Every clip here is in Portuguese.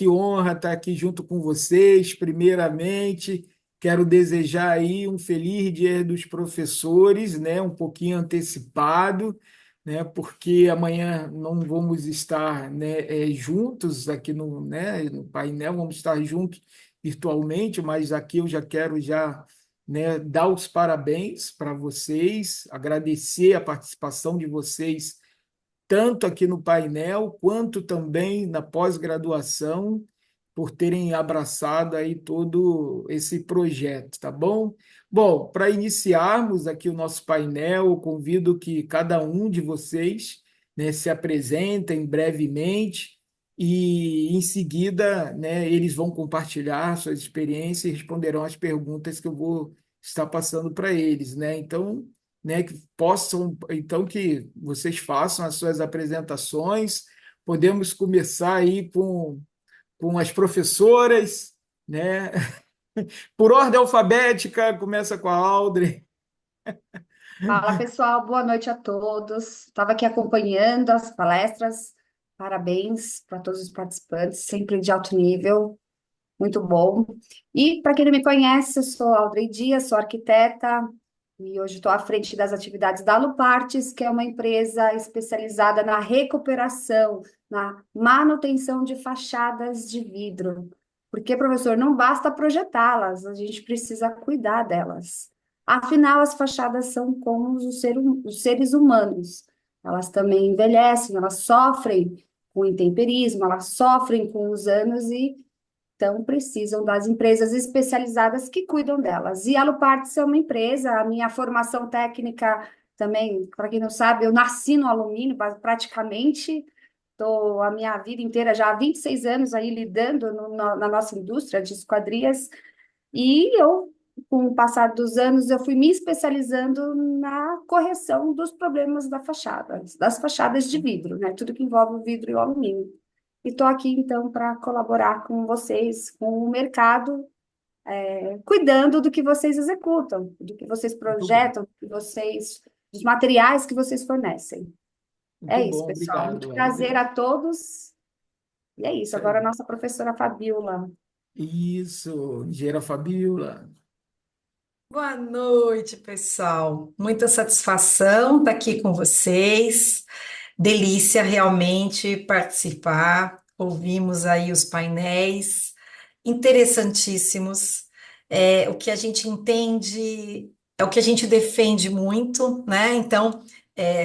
que honra estar aqui junto com vocês. Primeiramente, quero desejar aí um feliz Dia dos Professores, né? Um pouquinho antecipado, né? Porque amanhã não vamos estar, né, juntos aqui no, né, no painel, vamos estar juntos virtualmente, mas aqui eu já quero já, né, dar os parabéns para vocês, agradecer a participação de vocês tanto aqui no painel quanto também na pós-graduação, por terem abraçado aí todo esse projeto, tá bom? Bom, para iniciarmos aqui o nosso painel, eu convido que cada um de vocês, né, se apresentem brevemente e em seguida, né, eles vão compartilhar suas experiências e responderão as perguntas que eu vou estar passando para eles, né? Então, né, que possam, então, que vocês façam as suas apresentações. Podemos começar aí com as professoras, né? Por ordem alfabética, começa com a Audrey. Fala pessoal, boa noite a todos. Estava aqui acompanhando as palestras. Parabéns para todos os participantes, sempre de alto nível, muito bom. E para quem não me conhece, eu sou Audrey Dias, sou arquiteta e hoje estou à frente das atividades da Lupartes, que é uma empresa especializada na recuperação, na manutenção de fachadas de vidro. Porque, professor, não basta projetá-las, a gente precisa cuidar delas. Afinal, as fachadas são como os seres humanos. Elas também envelhecem, elas sofrem com o intemperismo, elas sofrem com os anos e então precisam das empresas especializadas que cuidam delas. E a Luparts é uma empresa, a minha formação técnica também, para quem não sabe, eu nasci no alumínio, praticamente, estou a minha vida inteira, já há 26 anos aí lidando na nossa indústria de esquadrias, e eu, com o passar dos anos, eu fui me especializando na correção dos problemas das fachadas de vidro, né? Tudo que envolve o vidro e o alumínio. E estou aqui, então, para colaborar com vocês, com o mercado, cuidando do que vocês executam, do que vocês Muito bom, projetam, dos materiais que vocês fornecem. muito É isso, bom, pessoal. Muito obrigado, prazer Audrey. a todos. E é isso. Isso Agora a aí. nossa professora Fabiola. Isso, engenheira Fabíola. Boa noite, pessoal. Muita satisfação estar aqui com vocês. Delícia realmente participar. Ouvimos aí os painéis interessantíssimos. O que a gente entende é o que a gente defende muito, né? Então,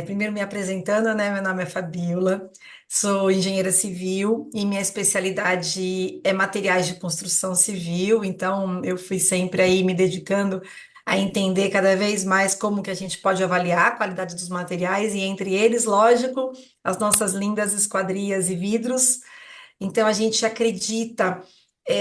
primeiro me apresentando, né? Meu nome é Fabiola, sou engenheira civil e minha especialidade é materiais de construção civil. Então, eu fui sempre aí me dedicando a entender cada vez mais como que a gente pode avaliar a qualidade dos materiais e entre eles, lógico, as nossas lindas esquadrias e vidros. Então a gente acredita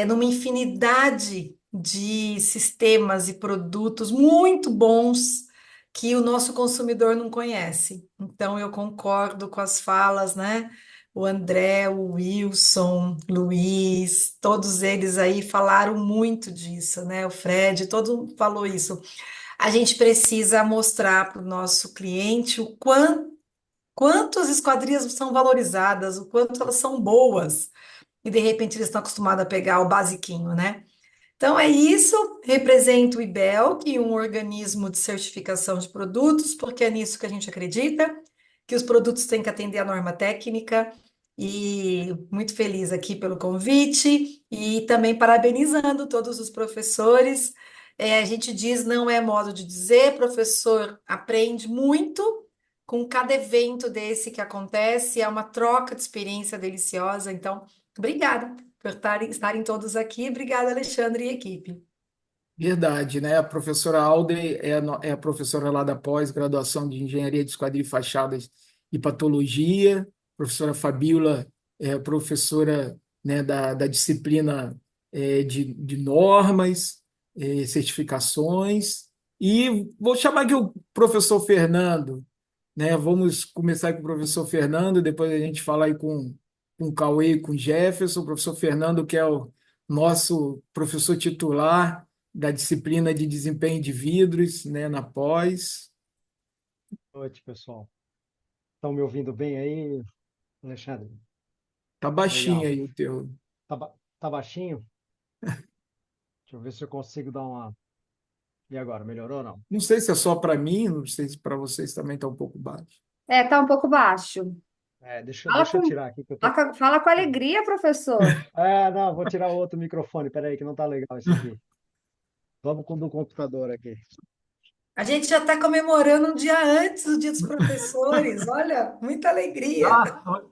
numa infinidade de sistemas e produtos muito bons que o nosso consumidor não conhece. Então eu concordo com as falas, né? O André, o Wilson, Luiz, todos eles aí falaram muito disso, né? O Fred, todo mundo falou isso. A gente precisa mostrar para o nosso cliente quanto as esquadrias são valorizadas, o quanto elas são boas, e de repente eles estão acostumados a pegar o basiquinho, né? Então é isso, represento o IBEL, que é um organismo de certificação de produtos, porque é nisso que a gente acredita, que os produtos têm que atender à norma técnica, e muito feliz aqui pelo convite, e também parabenizando todos os professores. A gente diz, não é modo de dizer, professor aprende muito com cada evento desse que acontece, é uma troca de experiência deliciosa, então, obrigada por estarem todos aqui. Obrigada, Alexandre e equipe. Verdade, né? A professora Audrey é a professora lá da pós-graduação de Engenharia de Esquadria e Fachadas e Patologia. A professora Fabíola é a professora, né, da disciplina de normas, certificações. E vou chamar aqui o professor Fernando, né? Vamos começar com o professor Fernando, depois a gente fala aí com o Cauê e com o Jefferson. O professor Fernando, que é o nosso professor titular da disciplina de desempenho de vidros, né, na pós. Boa noite, pessoal. Estão me ouvindo bem aí, Alexandre? Tá baixinho Legal. aí o teu. Tá baixinho? Deixa eu ver se eu consigo dar uma. E agora, melhorou ou não? Não sei se é só para mim, não sei se para vocês também está um pouco baixo. É, tá um pouco baixo. Deixa eu tirar aqui que eu tô. Fala com alegria, professor. Não, vou tirar o outro microfone. Peraí, que não tá legal isso aqui. Vamos com o do computador aqui. A gente já está comemorando um dia antes do Dia dos Professores. Olha, muita alegria. Ah,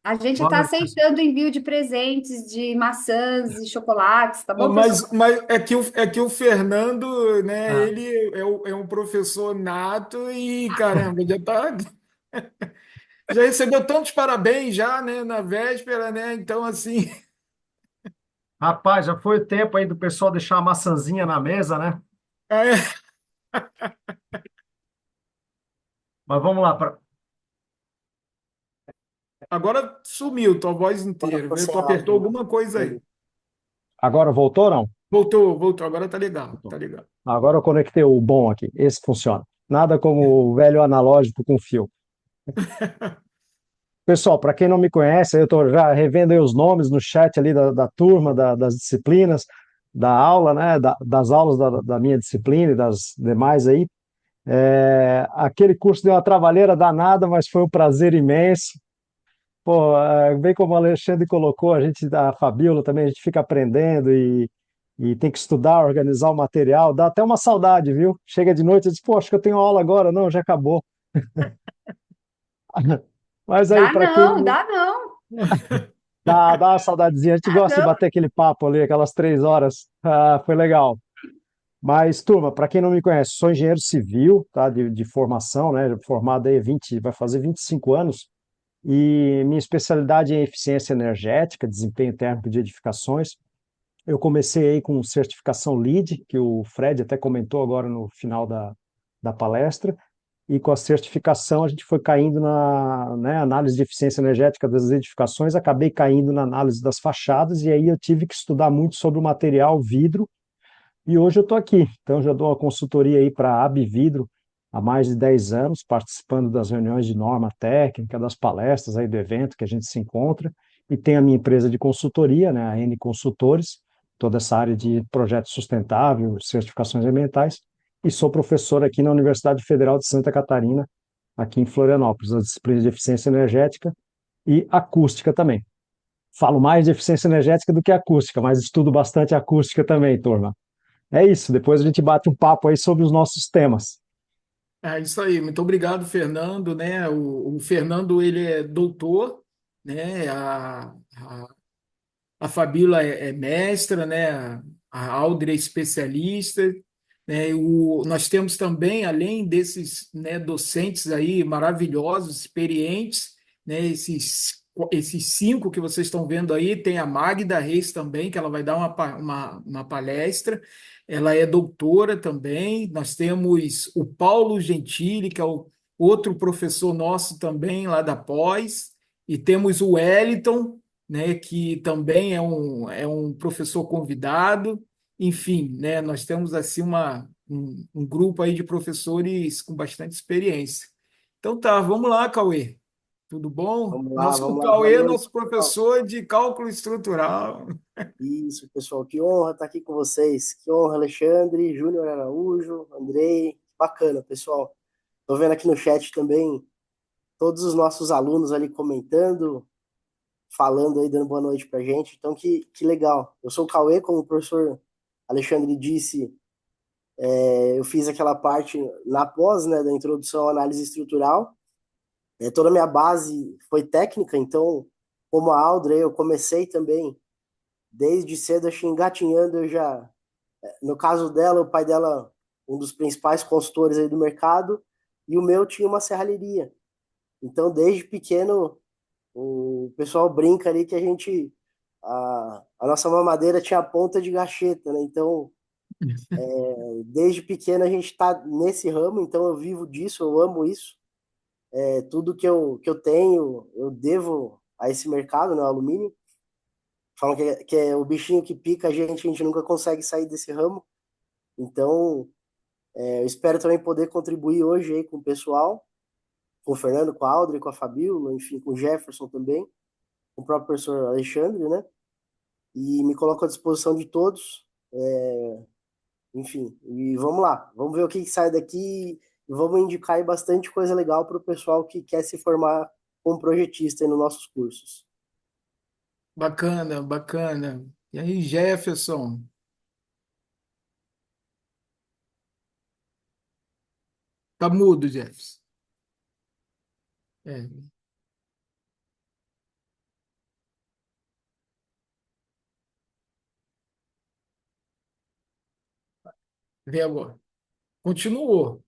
A gente boa está noite. aceitando envio de presentes, de maçãs e chocolates, tá bom, pessoal? Mas é que o Fernando, né, Ah, ele é um professor nato e, caramba, já recebeu tantos parabéns já, né, na véspera, né? Então, assim, rapaz, já foi o tempo aí do pessoal deixar a maçãzinha na mesa, né? é, Mas vamos lá. agora sumiu tua voz Agora inteira. ficou Vê, sem tu apertou áudio, alguma coisa né? aí. Agora voltou ou não? Voltou, agora tá legal, tá Voltou. legal. Agora eu conectei o bom aqui. Esse funciona. Nada como o velho analógico com fio. Pessoal, para quem não me conhece, eu estou já revendo aí os nomes no chat ali da turma, das disciplinas, da aula, né, das aulas da minha disciplina e das demais aí. Aquele curso deu uma trabalheira danada, mas foi um prazer imenso. Pô, bem como o Alexandre colocou, a gente, da Fabíola também, a gente fica aprendendo e tem que estudar, organizar o material, dá até uma saudade, viu? Chega de noite e diz, pô, acho que eu tenho aula agora. Não, já acabou. Mas aí, para quem não. Dá não, Dá uma saudadezinha. A gente dá gosta de não. bater aquele papo ali, aquelas 3 horas. Ah, foi legal. Mas, turma, para quem não me conhece, sou engenheiro civil, tá? De formação, né? Formado aí 20, vai fazer 25 anos. E minha especialidade é em eficiência energética, desempenho térmico de edificações. Eu comecei aí com certificação LEED, que o Fred até comentou agora no final da palestra, e com a certificação a gente foi caindo na, né, análise de eficiência energética das edificações, acabei caindo na análise das fachadas, e aí eu tive que estudar muito sobre o material vidro, e hoje eu estou aqui. Então já dou uma consultoria aí para a Abvidro há mais de 10 anos, participando das reuniões de norma técnica, das palestras aí do evento que a gente se encontra, e tenho a minha empresa de consultoria, né, a N Consultores, toda essa área de projeto sustentável, certificações ambientais, e sou professor aqui na Universidade Federal de Santa Catarina, aqui em Florianópolis, nas disciplinas de eficiência energética e acústica também. Falo mais de eficiência energética do que acústica, mas estudo bastante acústica também, turma. É isso, depois a gente bate um papo aí sobre os nossos temas. É isso aí. Muito obrigado, Fernando, né? O Fernando, ele é doutor, né? A Fabíola é mestra, né? A Aldre é especialista, né? Nós temos também, além desses, né, docentes aí maravilhosos, experientes, né? Esses cinco que vocês estão vendo aí, tem a Magda Reis também, que ela vai dar uma palestra. Ela é doutora também. Nós temos o Paulo Gentili, que é o outro professor nosso também lá da pós, e temos o Wellington, né, que também é um professor convidado. Enfim, né, nós temos assim um grupo aí de professores com bastante experiência. Então tá, vamos lá, Cauê. Tudo bom? O Vamos lá, boa Cauê é noite, nosso pessoal. professor de cálculo estrutural. Isso, pessoal, que honra estar aqui com vocês. Que honra, Alexandre, Júnior Araújo, Andrei. Bacana, pessoal. Tô vendo aqui no chat também todos os nossos alunos ali comentando, falando aí, dando boa noite pra gente. Então, que legal. Eu sou o Cauê, como o professor Alexandre disse, eu fiz aquela parte na pós, né, da introdução à análise estrutural. Toda a minha base foi técnica, então, como a Audrey, eu comecei também desde cedo, acho que engatinhando, eu já. No caso dela, o pai dela, um dos principais consultores aí do mercado, e o meu tinha uma serralheria. Então, desde pequeno, o pessoal brinca ali que a gente. A nossa mamadeira tinha a ponta de gacheta, né? Então, desde pequeno a gente está nesse ramo, então eu vivo disso, eu amo isso. Tudo que eu tenho, eu devo a esse mercado, né, o alumínio. Falam que é o bichinho que pica a gente nunca consegue sair desse ramo. Então, eu espero também poder contribuir hoje aí com o pessoal, com o Fernando, com a Audrey, com a Fabíola, enfim, com o Jefferson também. o próprio professor Alexandre, né? E me coloco à disposição de todos. Enfim, e vamos lá, vamos ver o que que sai daqui e vamos indicar aí bastante coisa legal para o pessoal que quer se formar como projetista aí nos nossos cursos. Bacana, bacana. E aí, Jefferson? Tá mudo, Jefferson. É, vê agora. Continuou.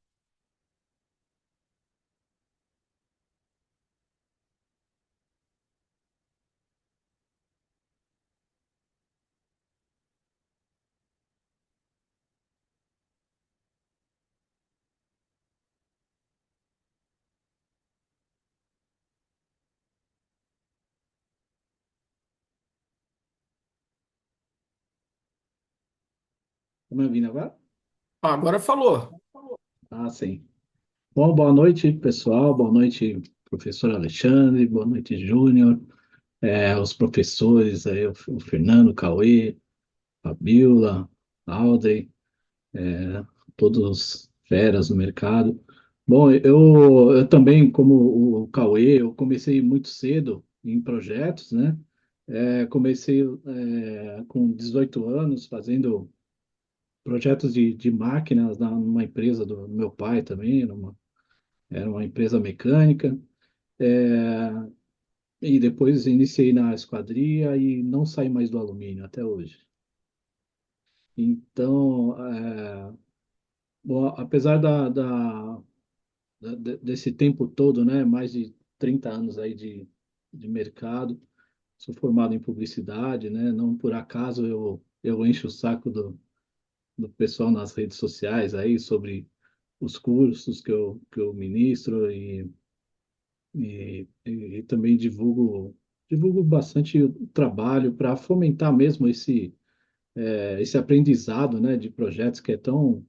Tá me ouvindo agora? Ah, agora falou. Ah, sim. Bom, boa noite, pessoal. Boa noite, professor Alexandre. Boa noite, Júnior. Os professores aí, o Fernando, o Cauê, a Fabiola, a Audrey, todos feras no mercado. Bom, eu também, como o Cauê, eu comecei muito cedo em projetos, né? Comecei com 18 anos fazendo projetos de máquinas numa empresa do meu pai também, era uma empresa mecânica. É, e depois iniciei na esquadria e não saí mais do alumínio até hoje. Então, bom, apesar desse tempo todo, né, mais de 30 anos aí de mercado, sou formado em publicidade, né, não por acaso eu encho o saco do pessoal nas redes sociais aí sobre os cursos que eu ministro e também divulgo bastante o trabalho para fomentar mesmo esse aprendizado, né, de projetos que é tão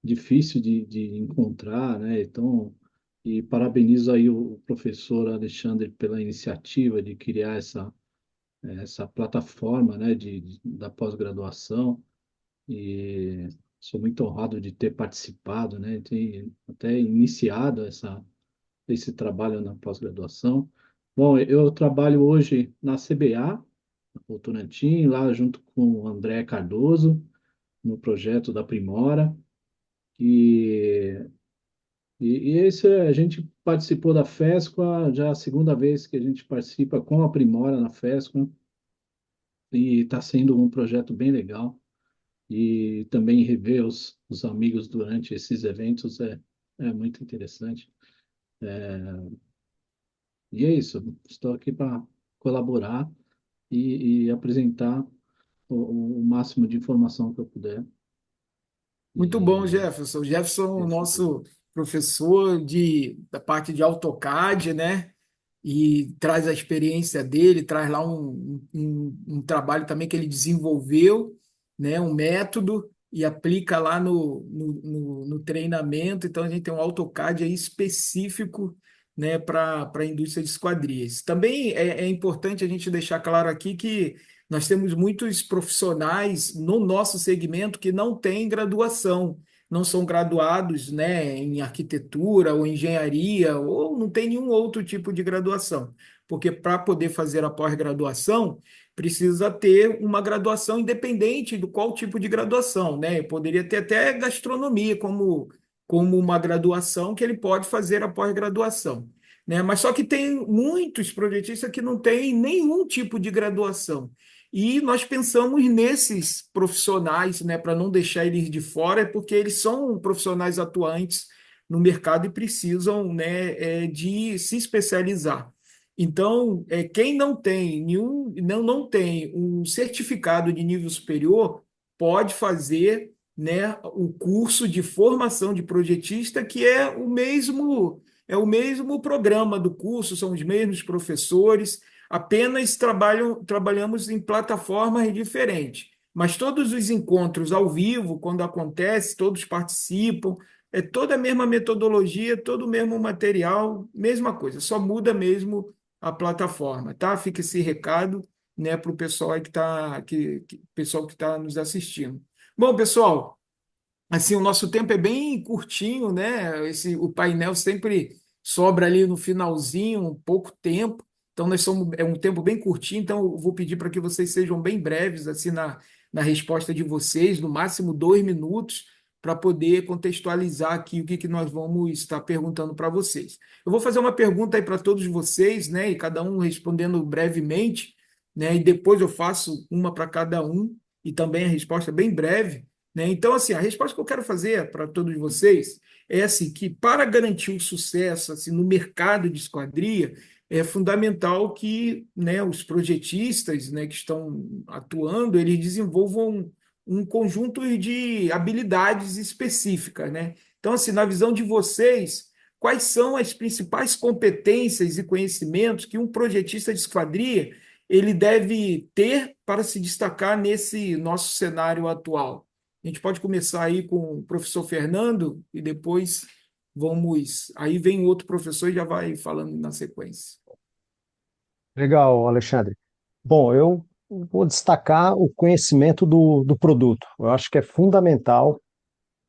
difícil de encontrar, né? Então, e parabenizo aí o professor Alexandre pela iniciativa de criar essa plataforma, né, da pós-graduação e sou muito honrado de ter participado, né, de até iniciado esse trabalho na pós-graduação. Bom, eu trabalho hoje na CBA, na Votorantim, lá junto com o André Cardoso, no projeto da Primora. E, a gente participou da FESCO, já a segunda vez que a gente participa com a Primora na FESCO, e está sendo um projeto bem legal. E também rever os amigos durante esses eventos é muito interessante. E é isso, estou aqui para colaborar e apresentar o máximo de informação que eu puder. Muito bom, E Jefferson. Jefferson, esse- nosso professor da parte de AutoCAD, né? E traz a experiência dele, traz lá um trabalho também que ele desenvolveu, né? Um método e aplica lá no treinamento. Então, a gente tem um AutoCAD aí específico, né, para a indústria de esquadrias. Também é importante a gente deixar claro aqui que nós temos muitos profissionais no nosso segmento que não têm graduação, não são graduados, né, em arquitetura ou engenharia, ou não tem nenhum outro tipo de graduação. Porque para poder fazer a pós-graduação, precisa ter uma graduação independente do qual tipo de graduação, né? Poderia ter até gastronomia como uma graduação que ele pode fazer a pós-graduação, né? Mas só que tem muitos projetistas que não têm nenhum tipo de graduação. E nós pensamos nesses profissionais, né, para não deixar eles de fora, porque eles são profissionais atuantes no mercado e precisam, né, de se especializar. Então, quem não tem não tem um certificado de nível superior pode fazer, né, o curso de formação de projetista, que é o mesmo programa do curso, são os mesmos professores, apenas trabalhamos em plataformas diferentes. Mas todos os encontros ao vivo, quando acontece, todos participam, é toda a mesma metodologia, todo o mesmo material, mesma coisa, só muda mesmo a plataforma, tá? Fica esse recado, né, para o pessoal aí pessoal que tá nos assistindo. Bom, pessoal, assim, o nosso tempo é bem curtinho, né? O painel sempre sobra ali no finalzinho, um pouco tempo. Então, é um tempo bem curtinho, então eu vou pedir para que vocês sejam bem breves assim na resposta de vocês, no máximo 2 minutos, para poder contextualizar aqui o que nós vamos estar perguntando para vocês. Eu vou fazer uma pergunta aí para todos vocês, né? E cada um respondendo brevemente, né? E depois eu faço uma para cada um, e também a resposta bem breve, né? Então, assim, a resposta que eu quero fazer para todos vocês é assim, que para garantir o sucesso assim, no mercado de esquadria, é fundamental que, né, os projetistas, né, que estão atuando, eles desenvolvam um conjunto de habilidades específicas, né? Então, assim, na visão de vocês, quais são as principais competências e conhecimentos que um projetista de esquadria ele deve ter para se destacar nesse nosso cenário atual? A gente pode começar aí com o professor Fernando e depois vamos. Aí vem outro professor e já vai falando na sequência. Legal, Alexandre. Bom, eu vou destacar o conhecimento do produto. Eu acho que é fundamental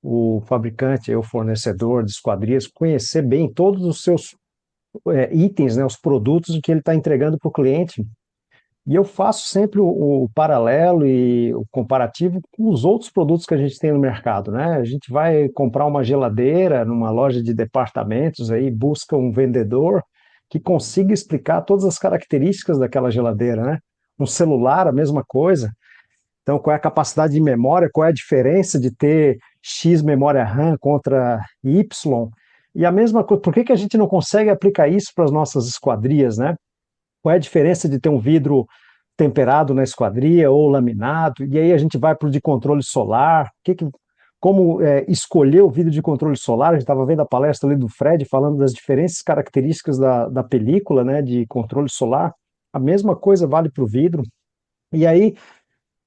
o fabricante, o fornecedor de esquadrias, conhecer bem todos os seus itens, né, os produtos que ele está entregando para o cliente. E eu faço sempre o paralelo e o comparativo com os outros produtos que a gente tem no mercado, né? A gente vai comprar uma geladeira numa loja de departamentos, aí busca um vendedor que consiga explicar todas as características daquela geladeira, né? Um celular, a mesma coisa. Então, qual é a capacidade de memória, qual é a diferença de ter X memória RAM contra Y? E a mesma coisa, por que que a gente não consegue aplicar isso para as nossas esquadrias, né? Qual é a diferença de ter um vidro temperado na esquadria ou laminado? E aí a gente vai para o de controle solar. Como escolher o vidro de controle solar? A gente estava vendo a palestra ali do Fred falando das diferentes características da película, né, de controle solar. A mesma coisa vale para o vidro. E aí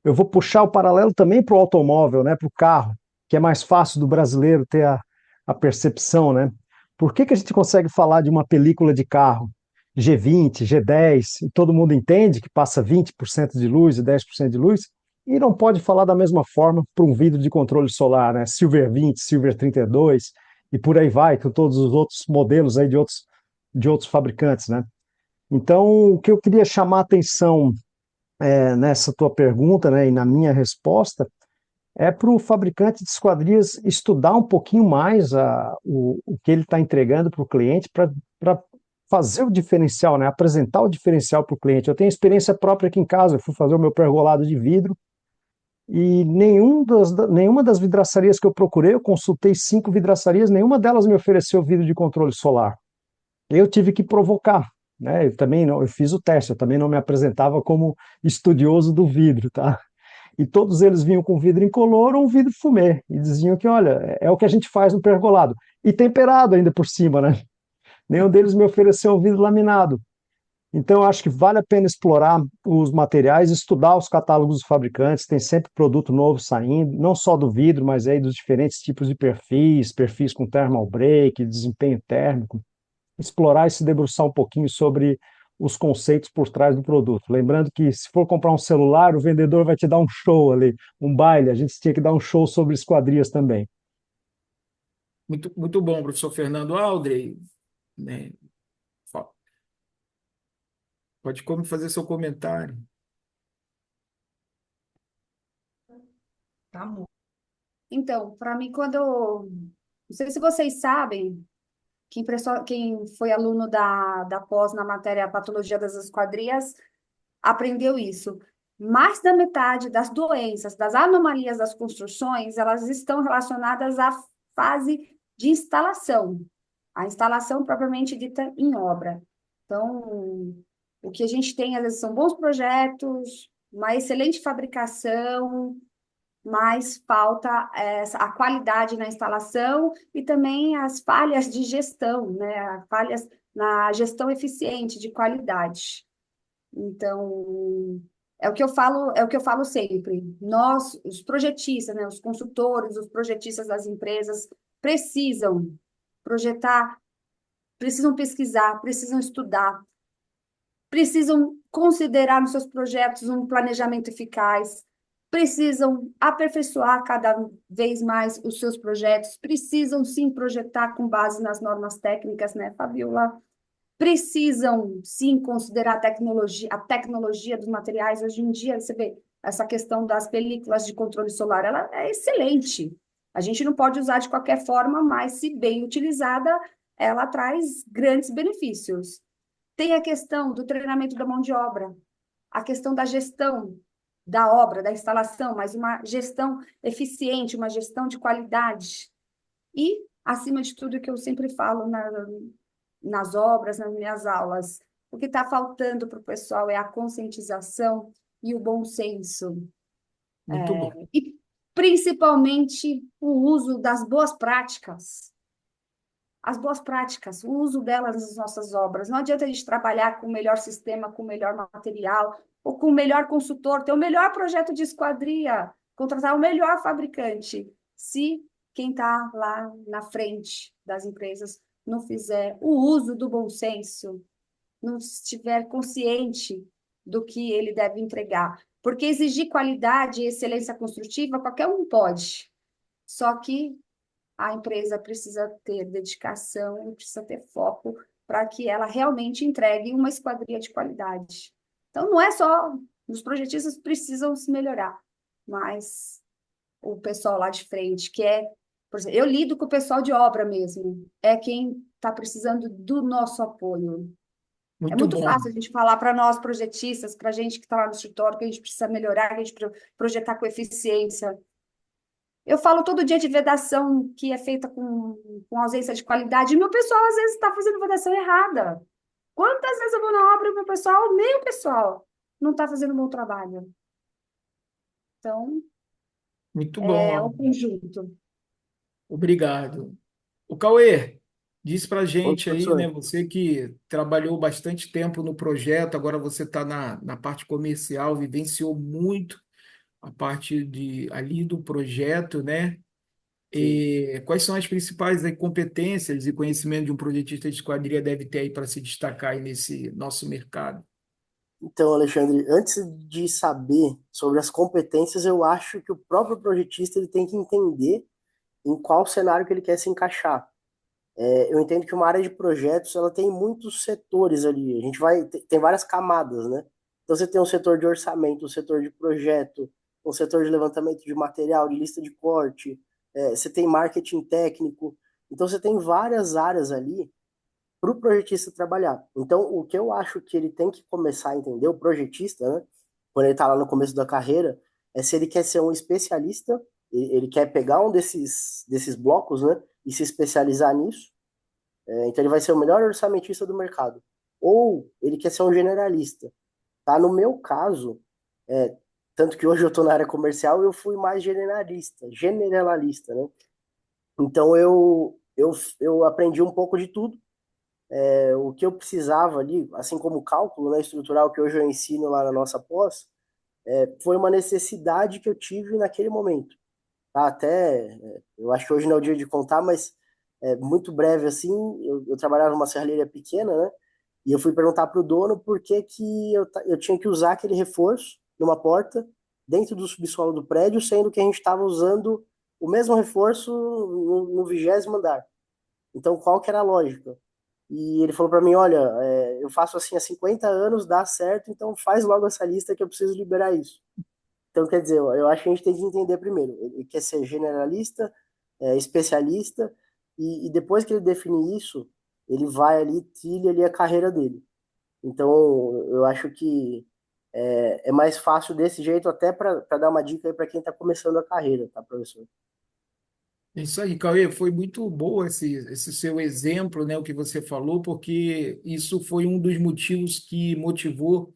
eu vou puxar o paralelo também para o automóvel, né, para o carro, que é mais fácil do brasileiro ter a percepção, né? Por que que a gente consegue falar de uma película de carro G20, G10, e todo mundo entende que passa 20% de luz e 10% de luz, e não pode falar da mesma forma para um vidro de controle solar, né? Silver 20, Silver 32, e por aí vai, com todos os outros modelos aí de outros fabricantes, né? Então, o que eu queria chamar a atenção nessa tua pergunta, né, e na minha resposta, é para o fabricante de esquadrias estudar um pouquinho mais o que ele está entregando para o cliente para fazer o diferencial, né, apresentar o diferencial para o cliente. Eu tenho experiência própria aqui em casa, eu fui fazer o meu pergolado de vidro e nenhuma das vidraçarias que eu procurei, eu consultei 5 vidraçarias, nenhuma delas me ofereceu vidro de controle solar. Eu tive que provocar, né? Eu também não, eu fiz o teste, eu também não me apresentava como estudioso do vidro, tá? E todos eles vinham com vidro incolor ou um vidro fumê e diziam que, olha, é o que a gente faz no pergolado e temperado ainda por cima, né? Nenhum deles me ofereceu um vidro laminado. Então, eu acho que vale a pena explorar os materiais, estudar os catálogos dos fabricantes, tem sempre produto novo saindo, não só do vidro, mas aí dos diferentes tipos de perfis com thermal break, desempenho térmico, explorar e se debruçar um pouquinho sobre os conceitos por trás do produto. Lembrando que se for comprar um celular, o vendedor vai te dar um show ali, um baile, a gente tinha que dar um show sobre esquadrias também. Muito, muito bom, professor Fernando Aldrey, né? Pode como fazer seu comentário. Tá bom. Então, para mim, não sei se vocês sabem, quem foi aluno da pós na matéria Patologia das Esquadrias aprendeu isso. Mais da metade das doenças, das anomalias das construções, elas estão relacionadas à fase de instalação, a instalação propriamente dita em obra. Então, o que a gente tem, às vezes, são bons projetos, uma excelente fabricação, mas falta a qualidade na instalação e também as falhas de gestão, né? Falhas na gestão eficiente de qualidade. Então, é o que eu falo sempre. Nós, os projetistas, né, os consultores, os projetistas das empresas precisam projetar, precisam pesquisar, precisam estudar, precisam considerar nos seus projetos um planejamento eficaz, precisam aperfeiçoar cada vez mais os seus projetos, precisam sim projetar com base nas normas técnicas, né, Fabiola? Precisam sim considerar a tecnologia dos materiais. Hoje em dia, você vê essa questão das películas de controle solar, ela é excelente. A gente não pode usar de qualquer forma, mas se bem utilizada, ela traz grandes benefícios. Tem a questão do treinamento da mão de obra, a questão da gestão da obra, da instalação, mas uma gestão eficiente, uma gestão de qualidade. E, acima de tudo, o que eu sempre falo nas obras, nas minhas aulas, o que está faltando para o pessoal é a conscientização e o bom senso. Muito bom. E, principalmente, o uso das boas práticas. As boas práticas, o uso delas nas nossas obras. Não adianta a gente trabalhar com o melhor sistema, com o melhor material, ou com o melhor consultor, ter o melhor projeto de esquadria, contratar o melhor fabricante, se quem está lá na frente das empresas não fizer o uso do bom senso, não estiver consciente do que ele deve entregar. Porque exigir qualidade e excelência construtiva, qualquer um pode. Só que a empresa precisa ter dedicação e precisa ter foco para que ela realmente entregue uma esquadria de qualidade. Então, não é só os projetistas precisam se melhorar, mas o pessoal lá de frente, que é, por exemplo, eu lido com o pessoal de obra mesmo, é quem está precisando do nosso apoio. É Muito muito bom. fácil a gente falar para nós, projetistas, para a gente que está lá no escritório, que a gente precisa melhorar, que a gente precisa projetar com eficiência. Eu falo todo dia de vedação que é feita com ausência de qualidade, e meu pessoal às vezes está fazendo vedação errada. Quantas vezes eu vou na obra e o meu pessoal, nem o pessoal, não está fazendo um bom trabalho. Então, Muito é o bom. conjunto. Obrigado. O Cauê, diz para a Oi, gente aí, né? professor. Você que trabalhou bastante tempo no projeto, agora você está na parte comercial, vivenciou muito a parte ali do projeto, né? Sim. Quais são as principais aí, competências e conhecimento de um projetista de esquadria deve ter aí para se destacar aí nesse nosso mercado? Então, Alexandre, antes de saber sobre as competências, eu acho que o próprio projetista ele tem que entender em qual cenário que ele quer se encaixar. Eu entendo que uma área de projetos ela tem muitos setores ali. A gente tem várias camadas, né? Então você tem um setor de orçamento, um setor de projeto, um setor de levantamento de material, de lista de corte, você tem marketing técnico. Então você tem várias áreas ali para o projetista trabalhar. Então o que eu acho que ele tem que começar a entender, o projetista, né? Quando ele está lá no começo da carreira, é se ele quer ser um especialista, ele quer pegar um desses blocos, né? E se especializar nisso, então ele vai ser o melhor orçamentista do mercado. Ou ele quer ser um generalista. Tá? No meu caso, é, tanto que hoje eu estou na área comercial, eu fui mais generalista, né? Então eu aprendi um pouco de tudo. O que eu precisava ali, assim como o cálculo, né, estrutural que hoje eu ensino lá na nossa pós, foi uma necessidade que eu tive naquele momento. Tá? Eu acho que hoje não é o dia de contar, mas muito breve assim, eu trabalhava numa serralheria pequena, né? E eu fui perguntar para o dono por que que eu tinha que usar aquele reforço numa porta dentro do subsolo do prédio, sendo que a gente estava usando o mesmo reforço no 20º andar. Então, qual que era a lógica? E ele falou para mim, olha, eu faço assim há 50 anos, dá certo, então faz logo essa lista que eu preciso liberar isso. Então, quer dizer, eu acho que a gente tem que entender primeiro. Ele quer ser generalista, especialista, e depois que ele definir isso, ele vai ali, trilha ali a carreira dele. Então, eu acho que é mais fácil desse jeito, até para dar uma dica aí para quem está começando a carreira, tá, professor? É isso aí, Cauê, foi muito bom esse seu exemplo, né, o que você falou, porque isso foi um dos motivos que motivou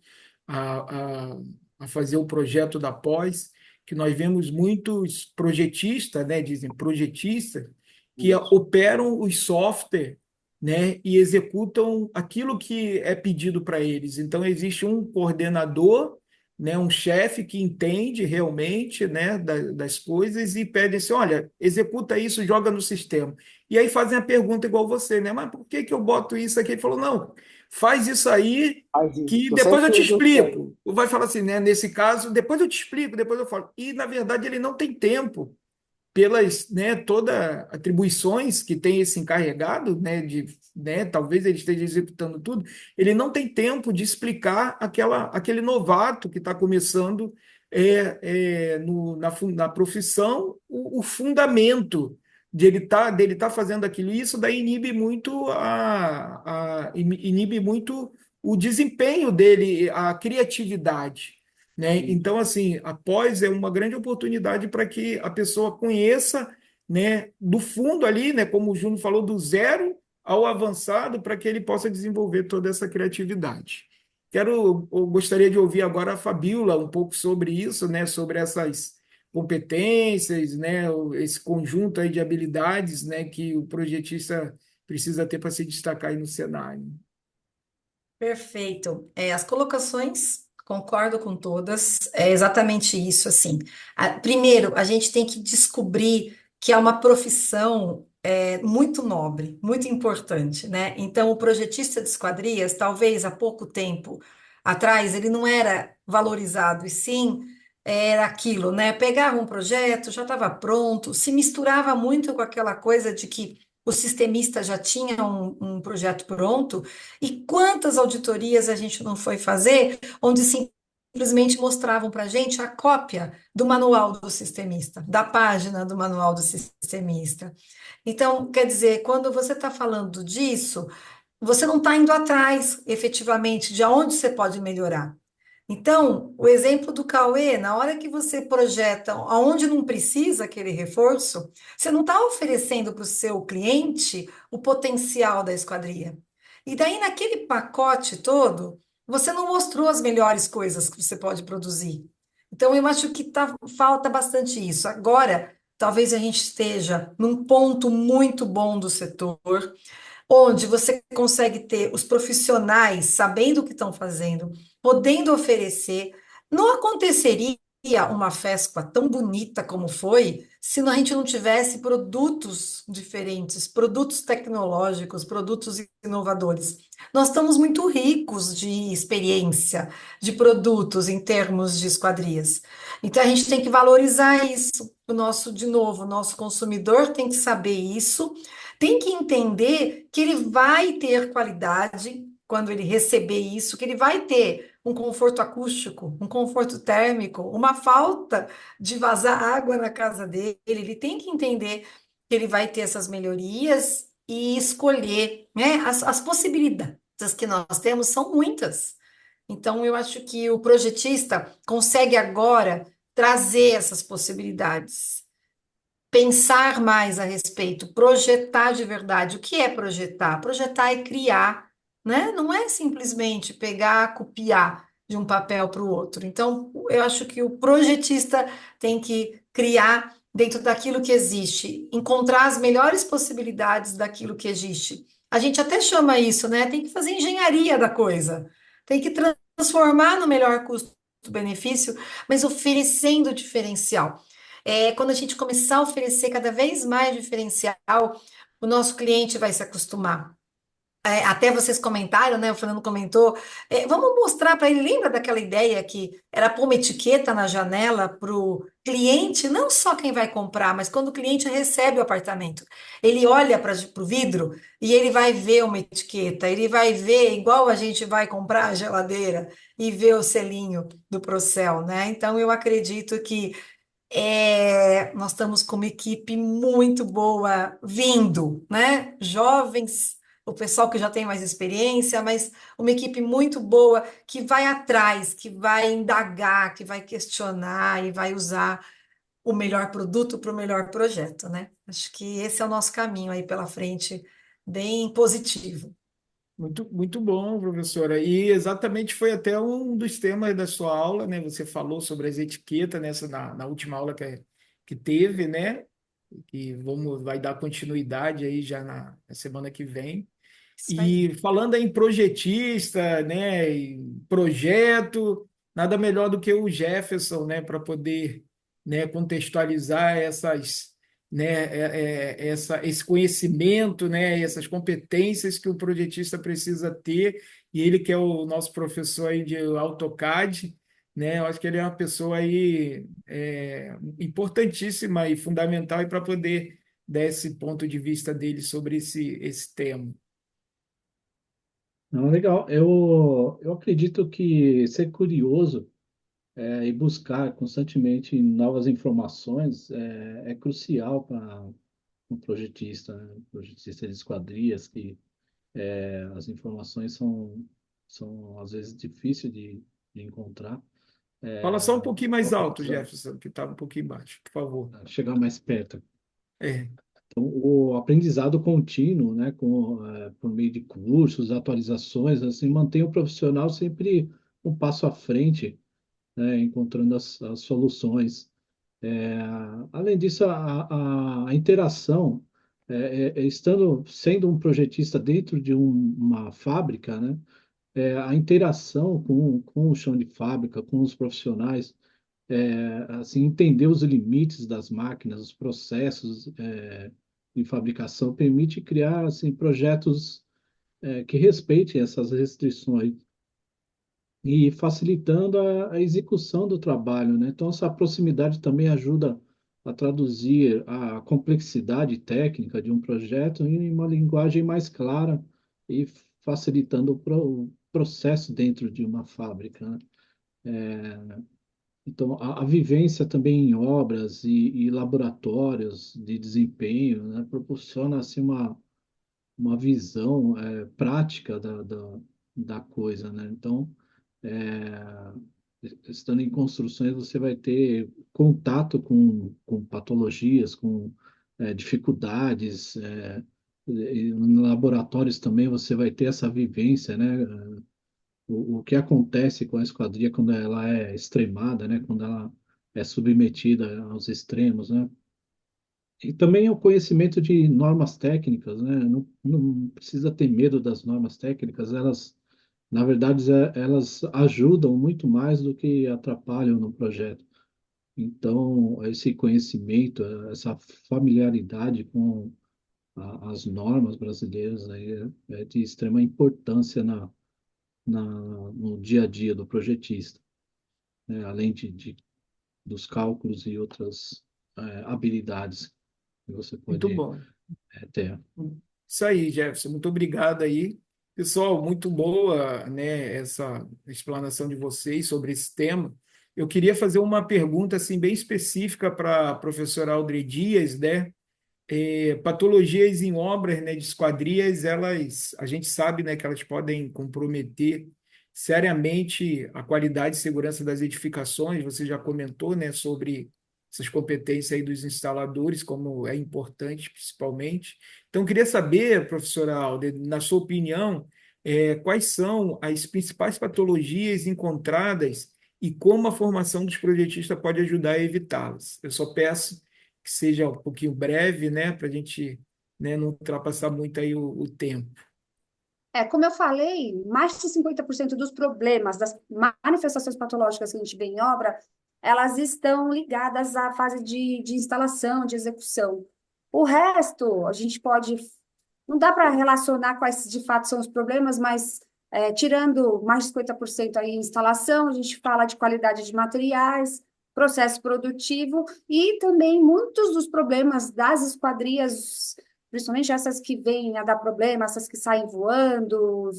a, a, a fazer o projeto da pós, que nós vemos muitos projetistas, né, dizem projetistas, que Isso. operam os software, né, e executam aquilo que é pedido para eles. Então, existe um coordenador, né, um chefe que entende realmente, né, das coisas e pede assim, olha, executa isso, joga no sistema. E aí fazem a pergunta igual você, né, mas por que que eu boto isso aqui? Ele falou, não, faz isso aí, Faz isso. que Tô depois eu sempre te buscando. explico. Vai falar assim, né? Nesse caso, depois eu te explico, depois eu falo. E, na verdade, ele não tem tempo pelas, né, toda atribuições que tem esse encarregado, né, talvez ele esteja executando tudo, ele não tem tempo de explicar aquele novato que está começando na profissão o fundamento dele tá fazendo aquilo. E isso daí inibe muito o desempenho dele, a criatividade, né? Então, assim, após é uma grande oportunidade para que a pessoa conheça, né, do fundo ali, né, como o Júnior falou, do zero ao avançado, para que ele possa desenvolver toda essa criatividade. Eu gostaria de ouvir agora a Fabíola um pouco sobre isso, né, sobre essas competências, né, esse conjunto aí de habilidades, né, que o projetista precisa ter para se destacar aí no cenário. Perfeito. As colocações, concordo com todas, é exatamente isso, assim. Primeiro, a gente tem que descobrir que é uma profissão muito nobre, muito importante, né? Então, o projetista de esquadrias, talvez há pouco tempo atrás, ele não era valorizado, e sim era aquilo, né? Pegava um projeto, já estava pronto, se misturava muito com aquela coisa de que o sistemista já tinha um projeto pronto, e quantas auditorias a gente não foi fazer, onde simplesmente mostravam para a gente a cópia do manual do sistemista, da página do manual do sistemista. Então, quer dizer, quando você está falando disso, você não está indo atrás, efetivamente, de onde você pode melhorar. Então, o exemplo do Cauê, na hora que você projeta aonde não precisa aquele reforço, você não está oferecendo para o seu cliente o potencial da esquadria. E daí, naquele pacote todo, você não mostrou as melhores coisas que você pode produzir. Então, eu acho que falta bastante isso. Agora, talvez a gente esteja num ponto muito bom do setor, onde você consegue ter os profissionais sabendo o que estão fazendo, podendo oferecer. Não aconteceria uma festa tão bonita como foi se a gente não tivesse produtos diferentes, produtos tecnológicos, produtos inovadores. Nós estamos muito ricos de experiência, de produtos em termos de esquadrias. Então a gente tem que valorizar isso. De novo, o nosso consumidor tem que saber isso, tem que entender que ele vai ter qualidade quando ele receber isso, que ele vai ter um conforto acústico, um conforto térmico, uma falta de vazar água na casa dele. Ele tem que entender que ele vai ter essas melhorias e escolher, né? As possibilidades que nós temos são muitas. Então, eu acho que o projetista consegue agora trazer essas possibilidades, pensar mais a respeito, projetar de verdade. O que é projetar? Projetar é criar, né? Não é simplesmente pegar, copiar de um papel para o outro. Então, eu acho que o projetista tem que criar dentro daquilo que existe, encontrar as melhores possibilidades daquilo que existe. A gente até chama isso, né? Tem que fazer engenharia da coisa, tem que transformar no melhor custo-benefício, mas oferecendo diferencial. Quando a gente começar a oferecer cada vez mais diferencial, o nosso cliente vai se acostumar. Até vocês comentaram, né? O Fernando comentou. Vamos mostrar para ele. Lembra daquela ideia que era pôr uma etiqueta na janela para o cliente, não só quem vai comprar, mas quando o cliente recebe o apartamento, ele olha para o vidro e ele vai ver uma etiqueta, ele vai ver, igual a gente vai comprar a geladeira e ver o selinho do Procel, né? Então, eu acredito que nós estamos com uma equipe muito boa vindo, né? Jovens, o pessoal que já tem mais experiência, mas uma equipe muito boa que vai atrás, que vai indagar, que vai questionar e vai usar o melhor produto para o melhor projeto, né? Acho que esse é o nosso caminho aí pela frente, bem positivo. Muito, muito bom, professora. E exatamente foi até um dos temas da sua aula, né? Você falou sobre as etiquetas na última aula que teve, né? Que vai dar continuidade aí já na semana que vem. Isso aí. E falando em projetista, né? Em projeto, nada melhor do que o Jefferson, né? Para poder, né, contextualizar né, esse conhecimento, né, essas competências que o projetista precisa ter, e ele que é o nosso professor aí de AutoCAD, né, eu acho que ele é uma pessoa aí importantíssima e fundamental para poder dar esse ponto de vista dele sobre esse tema. Não, legal. Eu acredito que ser curioso e buscar constantemente novas informações é crucial para um projetista, né? Um projetista de esquadrias, que as informações são às vezes difíceis de encontrar. Fala só um pouquinho mais alto, Automação, Jefferson, que estava um pouquinho baixo, por favor. chegar mais perto. É, O aprendizado contínuo, né, por meio de cursos, atualizações, assim, mantém o profissional sempre um passo à frente, né, encontrando as soluções. É, além disso, a interação, sendo um projetista dentro de uma fábrica, né, a interação com o chão de fábrica, com os profissionais, assim, entender os limites das máquinas, os processos, de fabricação, permite criar, assim, projetos, que respeitem essas restrições e facilitando a execução do trabalho, né? Então, essa proximidade também ajuda a traduzir a complexidade técnica de um projeto em uma linguagem mais clara e facilitando o processo dentro de uma fábrica, né? Então, a vivência também em obras e laboratórios de desempenho, né, proporciona assim, uma visão prática da coisa, né? Então, é, estando em construções, você vai ter contato com patologias, com dificuldades, e em laboratórios também você vai ter essa vivência, né? O que acontece com a esquadria quando ela é extremada, né? Quando ela é submetida aos extremos, né? E também o conhecimento de normas técnicas, né? Não precisa ter medo das normas técnicas, elas, na verdade, elas ajudam muito mais do que atrapalham no projeto. Então, esse conhecimento, essa familiaridade com as normas brasileiras aí é de extrema importância no dia a dia do projetista, né? Além dos cálculos e outras habilidades que você muito pode bom. ter. Isso aí, Jefferson. Muito obrigado aí. Pessoal, muito boa, né, essa explanação de vocês sobre esse tema. Eu queria fazer uma pergunta assim bem específica para a professora Audrey Dias, né? Patologias em obras, né, de esquadrias, a gente sabe, né, que elas podem comprometer seriamente a qualidade e segurança das edificações. Você já comentou, né, sobre essas competências aí dos instaladores, como é importante, principalmente. Então, eu queria saber, professora Alder, na sua opinião, quais são as principais patologias encontradas e como a formação dos projetistas pode ajudar a evitá-las. Eu só peço que seja um pouquinho breve, né, para a gente, né, não ultrapassar muito aí o tempo. Como eu falei, mais de 50% dos problemas, das manifestações patológicas que a gente vê em obra, elas estão ligadas à fase de instalação, de execução. O resto, a gente pode. Não dá para relacionar quais de fato são os problemas, mas tirando mais de 50% aí em instalação, a gente fala de qualidade de materiais, processo produtivo e também muitos dos problemas das esquadrias, principalmente essas que vêm a dar problema, essas que saem voando,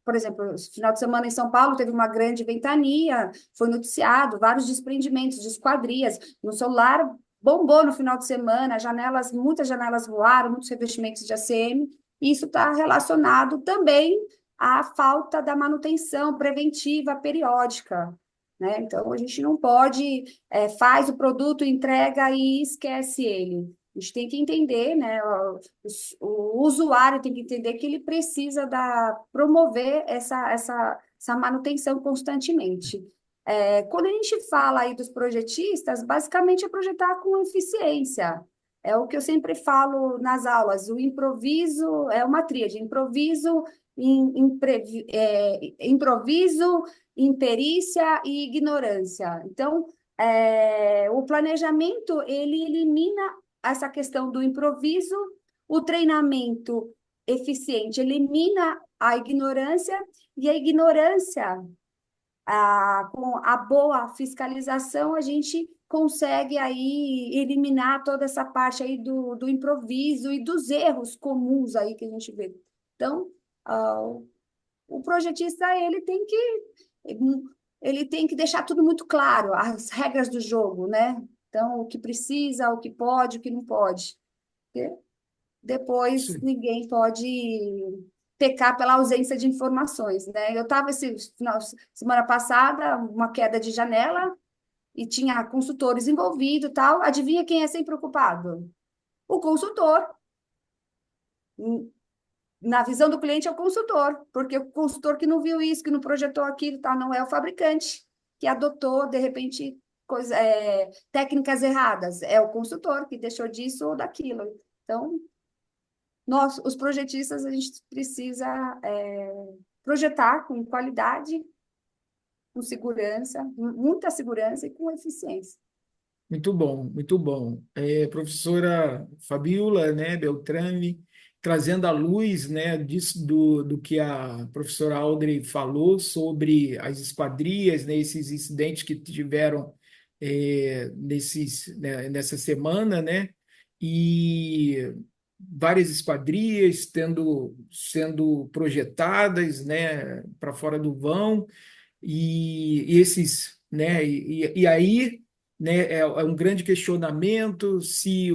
por exemplo, esse final de semana em São Paulo teve uma grande ventania, foi noticiado vários desprendimentos de esquadrias, no celular bombou no final de semana, muitas janelas voaram, muitos revestimentos de ACM, e isso está relacionado também à falta da manutenção preventiva periódica, né? Então, a gente não pode, faz o produto, entrega e esquece ele. A gente tem que entender, né? O usuário tem que entender que ele precisa promover essa manutenção constantemente. Quando a gente fala aí dos projetistas, basicamente é projetar com eficiência. É o que eu sempre falo nas aulas, o improviso é uma tríade, improviso, imperícia e ignorância. Então, o planejamento, ele elimina essa questão do improviso, o treinamento eficiente elimina a ignorância, e a ignorância, com a boa fiscalização, a gente consegue aí eliminar toda essa parte aí do improviso e dos erros comuns aí que a gente vê. Então, o projetista, ele tem que deixar tudo muito claro, as regras do jogo, né? Então, o que precisa, o que pode, o que não pode. Porque depois Sim. ninguém pode pecar pela ausência de informações, né? Eu estava semana passada, uma queda de janela, e tinha consultores envolvidos e tal. Adivinha quem é sempre preocupado? O consultor. Na visão do cliente é o consultor, porque o consultor que não viu isso, que não projetou aquilo, tá, não é o fabricante, que adotou, de repente, técnicas erradas. É o consultor que deixou disso ou daquilo. Então, nós, os projetistas, a gente precisa projetar com qualidade, com segurança, muita segurança e com eficiência. Muito bom, muito bom. Professora Fabiola, né, Beltrame, trazendo à luz, né, do que a professora Audrey falou sobre as esquadrias, né, esses incidentes que tiveram nessa semana, né, e várias esquadrias sendo projetadas, né, para fora do vão, e esses, né, e aí, né, é um grande questionamento se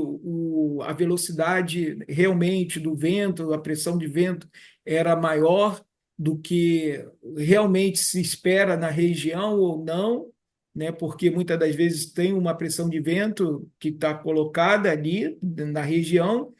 a velocidade realmente do vento, a pressão de vento era maior do que realmente se espera na região ou não, né, porque muitas das vezes tem uma pressão de vento que está colocada ali na região,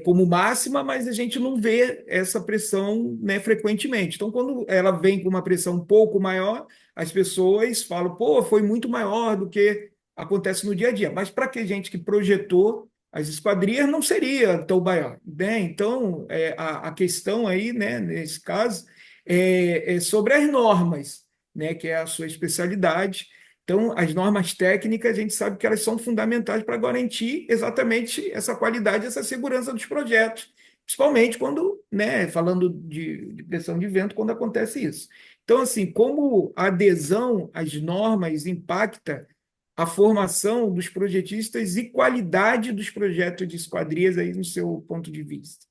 como máxima, mas a gente não vê essa pressão, né, frequentemente. Então, quando ela vem com uma pressão um pouco maior, as pessoas falam, pô, foi muito maior do que acontece no dia a dia. Mas para que gente que projetou as esquadrias, não seria tão maior, né? Então, a questão aí, né, nesse caso, é sobre as normas, né, que é a sua especialidade. Então, as normas técnicas, a gente sabe que elas são fundamentais para garantir exatamente essa qualidade, essa segurança dos projetos, principalmente quando, né, falando de pressão de vento, quando acontece isso. Então, assim, como a adesão às normas impacta a formação dos projetistas e qualidade dos projetos de esquadrias aí no seu ponto de vista?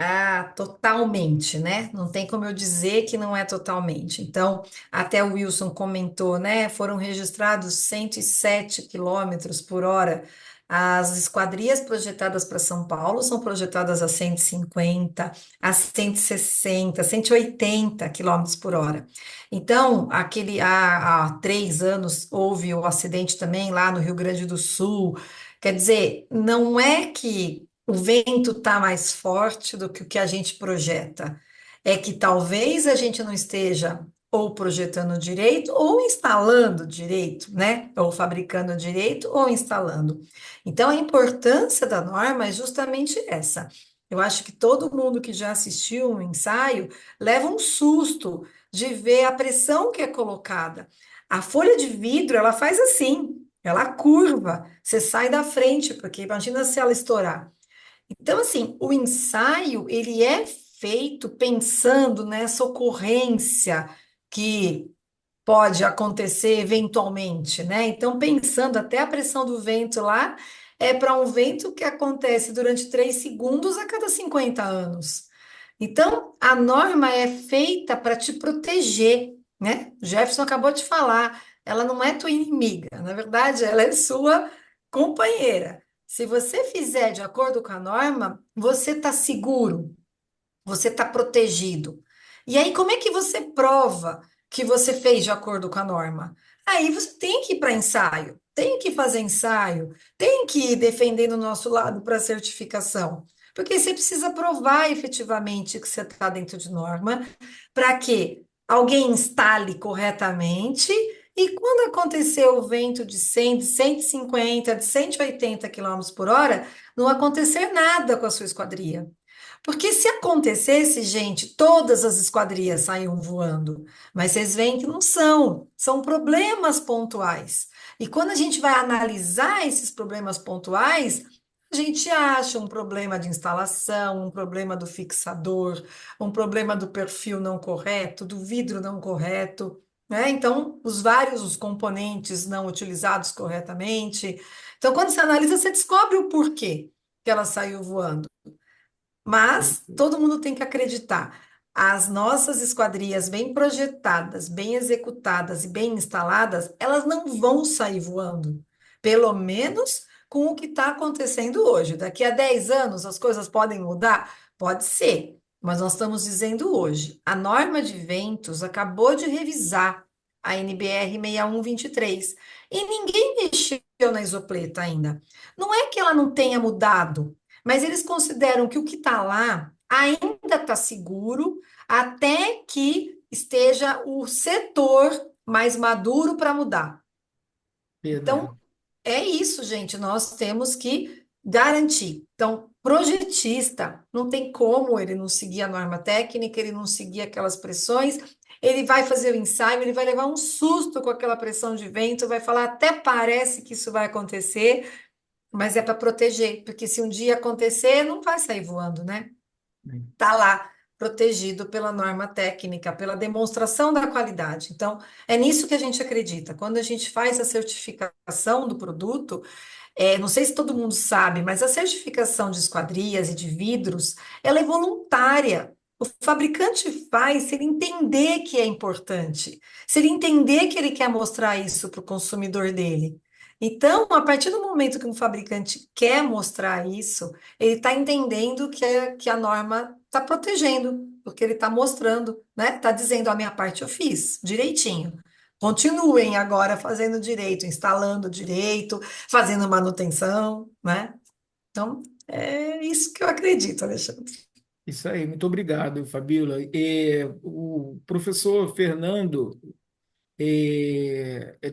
Ah, totalmente, né? Não tem como eu dizer que não é totalmente. Então, até o Wilson comentou, né? Foram registrados 107 quilômetros por hora. As esquadrias projetadas para São Paulo são projetadas a 150, a 160, 180 quilômetros por hora. Então, há 3 anos houve o acidente também lá no Rio Grande do Sul. Quer dizer, não é que o vento está mais forte do que o que a gente projeta. É que talvez a gente não esteja ou projetando direito ou instalando direito, né? Ou fabricando direito ou instalando. Então, a importância da norma é justamente essa. Eu acho que todo mundo que já assistiu um ensaio leva um susto de ver a pressão que é colocada. A folha de vidro, ela faz assim, ela curva, você sai da frente, porque imagina se ela estourar. Então, assim, o ensaio, ele é feito pensando nessa ocorrência que pode acontecer eventualmente, né? Então, pensando até a pressão do vento lá, é para um vento que acontece durante 3 segundos a cada 50 anos. Então, a norma é feita para te proteger, né? O Jefferson acabou de falar, ela não é tua inimiga, na verdade, ela é sua companheira. Se você fizer de acordo com a norma, você está seguro, você está protegido. E aí, como é que você prova que você fez de acordo com a norma? Aí você tem que ir para ensaio, tem que fazer ensaio, tem que ir defendendo o nosso lado para certificação. Porque você precisa provar efetivamente que você está dentro de norma, para que alguém instale corretamente e quando acontecer o vento de 100, de 150, de 180 quilômetros por hora, não acontecer nada com a sua esquadria. Porque se acontecesse, gente, todas as esquadrias saíam voando, mas vocês veem que não são, são problemas pontuais. E quando a gente vai analisar esses problemas pontuais, a gente acha um problema de instalação, um problema do fixador, um problema do perfil não correto, do vidro não correto, né? Então, os componentes não utilizados corretamente. Então, quando você analisa, você descobre o porquê que ela saiu voando. Mas todo mundo tem que acreditar. As nossas esquadrias bem projetadas, bem executadas e bem instaladas, elas não vão sair voando. Pelo menos com o que está acontecendo hoje. Daqui a 10 anos as coisas podem mudar? Pode ser, mas nós estamos dizendo hoje. A norma de ventos acabou de revisar a NBR 6123 e ninguém mexeu na isopleta ainda. Não é que ela não tenha mudado, mas eles consideram que o que está lá ainda está seguro até que esteja o setor mais maduro para mudar. Então, Verdade. é isso, gente. Nós temos que garantir. Então, projetista, não tem como ele não seguir a norma técnica, ele não seguir aquelas pressões. Ele vai fazer o ensaio, ele vai levar um susto com aquela pressão de vento, vai falar, até parece que isso vai acontecer, mas é para proteger, porque se um dia acontecer, não vai sair voando, né? Tá lá, protegido pela norma técnica, pela demonstração da qualidade. Então, é nisso que a gente acredita. Quando a gente faz a certificação do produto, não sei se todo mundo sabe, mas a certificação de esquadrias e de vidros, ela é voluntária. O fabricante faz se ele entender que é importante, se ele entender que ele quer mostrar isso para o consumidor dele. Então, a partir do momento que um fabricante quer mostrar isso, ele está entendendo que a norma está protegendo, porque ele está mostrando, né? Está dizendo, a minha parte eu fiz direitinho. Continuem agora fazendo direito, instalando direito, fazendo manutenção, né? Então, é isso que eu acredito, Alexandre. Isso aí, muito obrigado, Fabíola. O professor Fernando,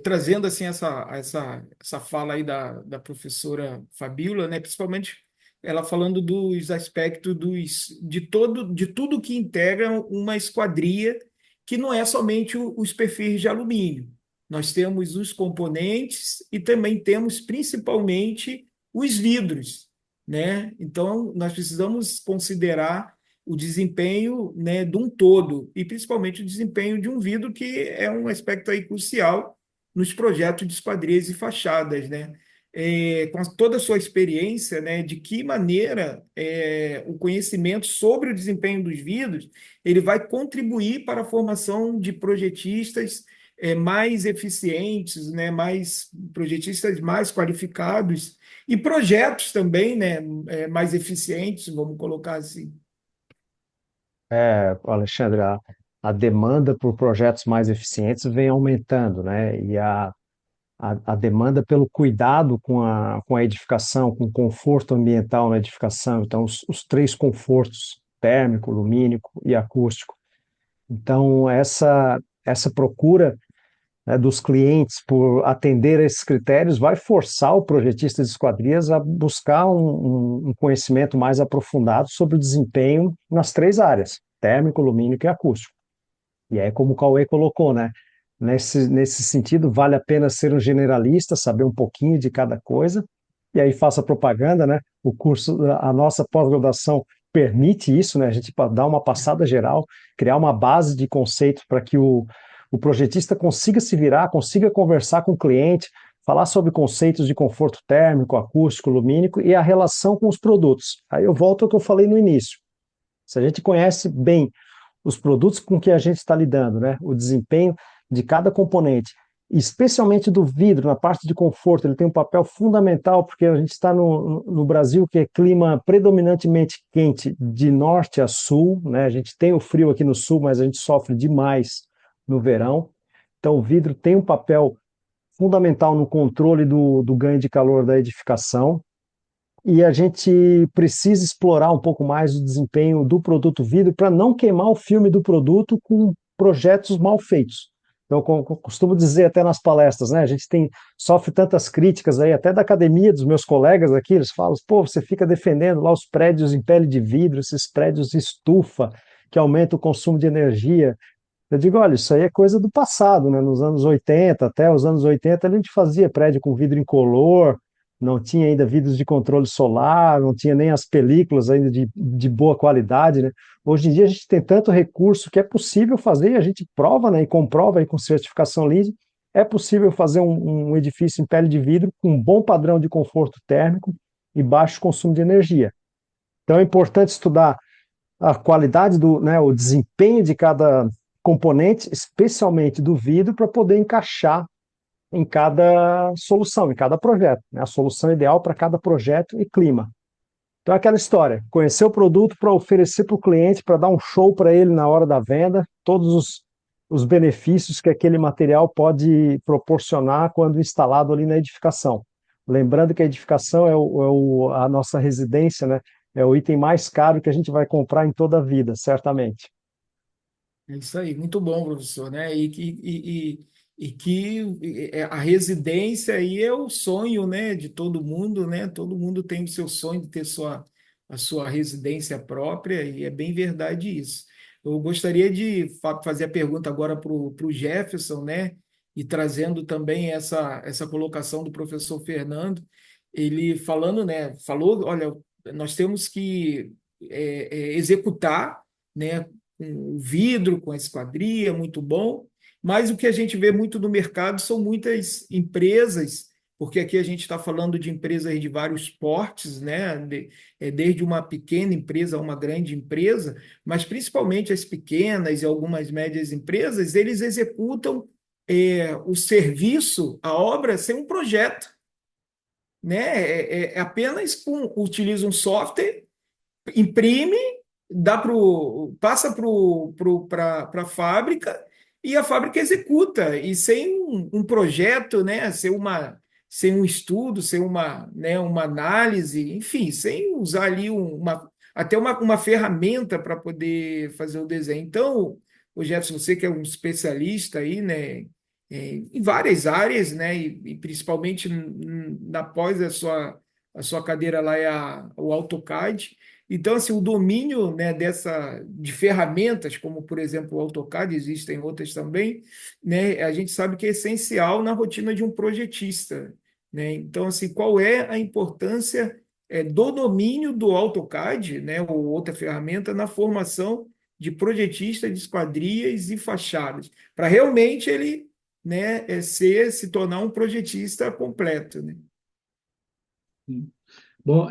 trazendo assim essa fala aí da professora Fabíola, né, principalmente ela falando dos aspectos de tudo que integra uma esquadria, que não é somente os perfis de alumínio. Nós temos os componentes e também temos principalmente os vidros, né? Então, nós precisamos considerar o desempenho, né, de um todo, e principalmente o desempenho de um vidro, que é um aspecto aí crucial nos projetos de esquadrias e fachadas, né? Com toda a sua experiência, né, de que maneira o conhecimento sobre o desempenho dos vidros ele vai contribuir para a formação de projetistas mais eficientes, né, mais projetistas mais qualificados e projetos também, né, mais eficientes, vamos colocar assim. Alexandre, a demanda por projetos mais eficientes vem aumentando, né? E a demanda pelo cuidado com a edificação, com o conforto ambiental na edificação, então os três confortos, térmico, lumínico e acústico. Então, essa procura, né, dos clientes por atender a esses critérios vai forçar o projetista de esquadrias a buscar um conhecimento mais aprofundado sobre o desempenho nas três áreas, térmico, lumínico e acústico. E aí, como o Cauê colocou, né? Nesse sentido, vale a pena ser um generalista, saber um pouquinho de cada coisa, e aí faça propaganda, né? O curso, a nossa pós-graduação permite isso, né? A gente dá uma passada geral, criar uma base de conceitos para que o projetista consiga se virar, consiga conversar com o cliente, falar sobre conceitos de conforto térmico, acústico, lumínico e a relação com os produtos. Aí eu volto ao que eu falei no início. Se a gente conhece bem os produtos com que a gente está lidando, né? O desempenho de cada componente, especialmente do vidro, na parte de conforto, ele tem um papel fundamental, porque a gente está no Brasil, que é clima predominantemente quente, de norte a sul, né? A gente tem o frio aqui no sul, mas a gente sofre demais no verão. Então, o vidro tem um papel fundamental no controle do ganho de calor da edificação, e a gente precisa explorar um pouco mais o desempenho do produto vidro para não queimar o filme do produto com projetos mal feitos. Então, costumo dizer até nas palestras, né? A gente sofre tantas críticas aí, até da academia, dos meus colegas aqui, eles falam, pô, você fica defendendo lá os prédios em pele de vidro, esses prédios estufa, que aumentam o consumo de energia. Eu digo, olha, isso aí é coisa do passado, né? Nos anos 80, até os anos 80, a gente fazia prédio com vidro incolor, não tinha ainda vidros de controle solar, não tinha nem as películas ainda de boa qualidade, né? Hoje em dia a gente tem tanto recurso que é possível fazer, a gente prova, né, e comprova aí com certificação LEED, é possível fazer um edifício em pele de vidro com um bom padrão de conforto térmico e baixo consumo de energia. Então é importante estudar a qualidade né, o desempenho de cada componente, especialmente do vidro, para poder encaixar em cada solução, em cada projeto, né? A solução ideal para cada projeto e clima. Então, é aquela história: conhecer o produto para oferecer para o cliente, para dar um show para ele na hora da venda, todos os benefícios que aquele material pode proporcionar quando instalado ali na edificação. Lembrando que a edificação a nossa residência, né? É o item mais caro que a gente vai comprar em toda a vida, certamente. É isso aí, muito bom, professor, né? A residência aí é o sonho, né, de todo mundo, né? Todo mundo tem o seu sonho de ter a sua residência própria e é bem verdade isso. Eu gostaria de fazer a pergunta agora para o Jefferson, né? E trazendo também essa colocação do professor Fernando, ele falando, né? Falou, olha, nós temos que executar, né, com o vidro, com a esquadria, muito bom. Mas o que a gente vê muito no mercado são muitas empresas, porque aqui a gente está falando de empresas de vários portes, né? Desde uma pequena empresa a uma grande empresa, mas principalmente as pequenas e algumas médias empresas, eles executam o serviço, a obra, sem um projeto, né? Apenas utiliza um software, imprime, passa para a fábrica e a fábrica executa, e sem um projeto, né, sem um estudo, sem uma análise, enfim, sem usar ali até uma ferramenta para poder fazer o desenho. Então, o Jefferson, você que é um especialista aí, né, em várias áreas, né, e principalmente após a sua cadeira lá é o AutoCAD. Então, assim, o domínio, né, de ferramentas, como, por exemplo, o AutoCAD, existem outras também, né, a gente sabe que é essencial na rotina de um projetista, né? Então, assim, qual é a importância do domínio do AutoCAD, né, ou outra ferramenta, na formação de projetista de esquadrias e fachadas, para realmente ele, né, se tornar um projetista completo, né? Bom,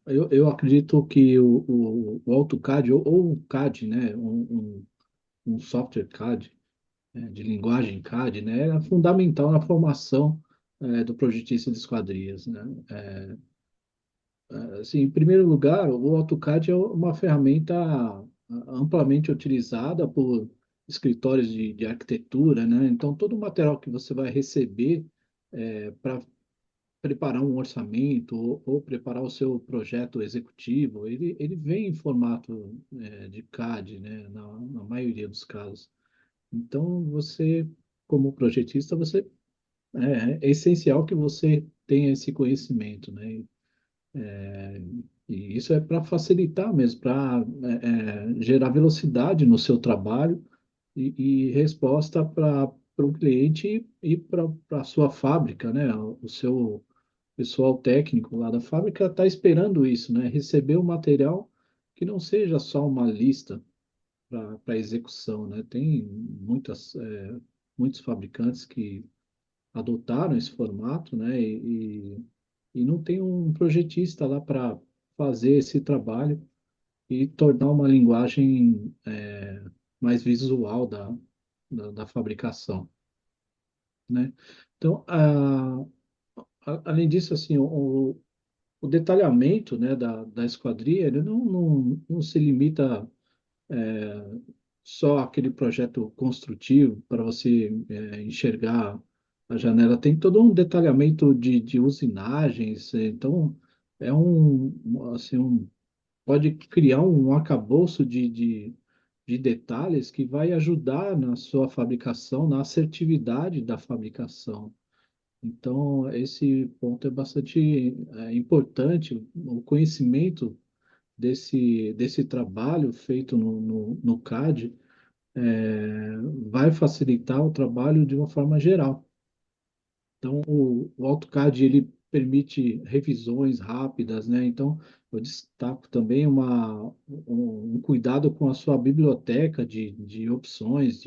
eu acredito que o AutoCAD ou o CAD, né, um software CAD, de linguagem CAD, né, é fundamental na formação do projetista de esquadrias, né? Assim, em primeiro lugar, o AutoCAD é uma ferramenta amplamente utilizada por escritórios de arquitetura, né? Então, todo o material que você vai receber para preparar um orçamento ou preparar o seu projeto executivo, ele vem em formato de CAD, né? Na maioria dos casos. Então, você, como projetista, é essencial que você tenha esse conhecimento, né? E isso é para facilitar mesmo, para gerar velocidade no seu trabalho e resposta para o cliente e para a sua fábrica, né? O seu pessoal técnico lá da fábrica está esperando isso, né? Receber o material que não seja só uma lista para execução, né? Tem muitos fabricantes que adotaram esse formato, né? E não tem um projetista lá para fazer esse trabalho e tornar uma linguagem mais visual da fabricação, né? Então, além disso, assim, o detalhamento, né, da esquadria, ele não se limita só àquele projeto construtivo para você enxergar a janela. Tem todo um detalhamento de usinagens, então assim, pode criar um arcabouço de detalhes que vai ajudar na sua fabricação, na assertividade da fabricação. Então, esse ponto é bastante importante, o conhecimento desse trabalho feito no CAD vai facilitar o trabalho de uma forma geral. Então, o AutoCAD ele permite revisões rápidas, né? Então, eu destaco também um cuidado com a sua biblioteca de opções,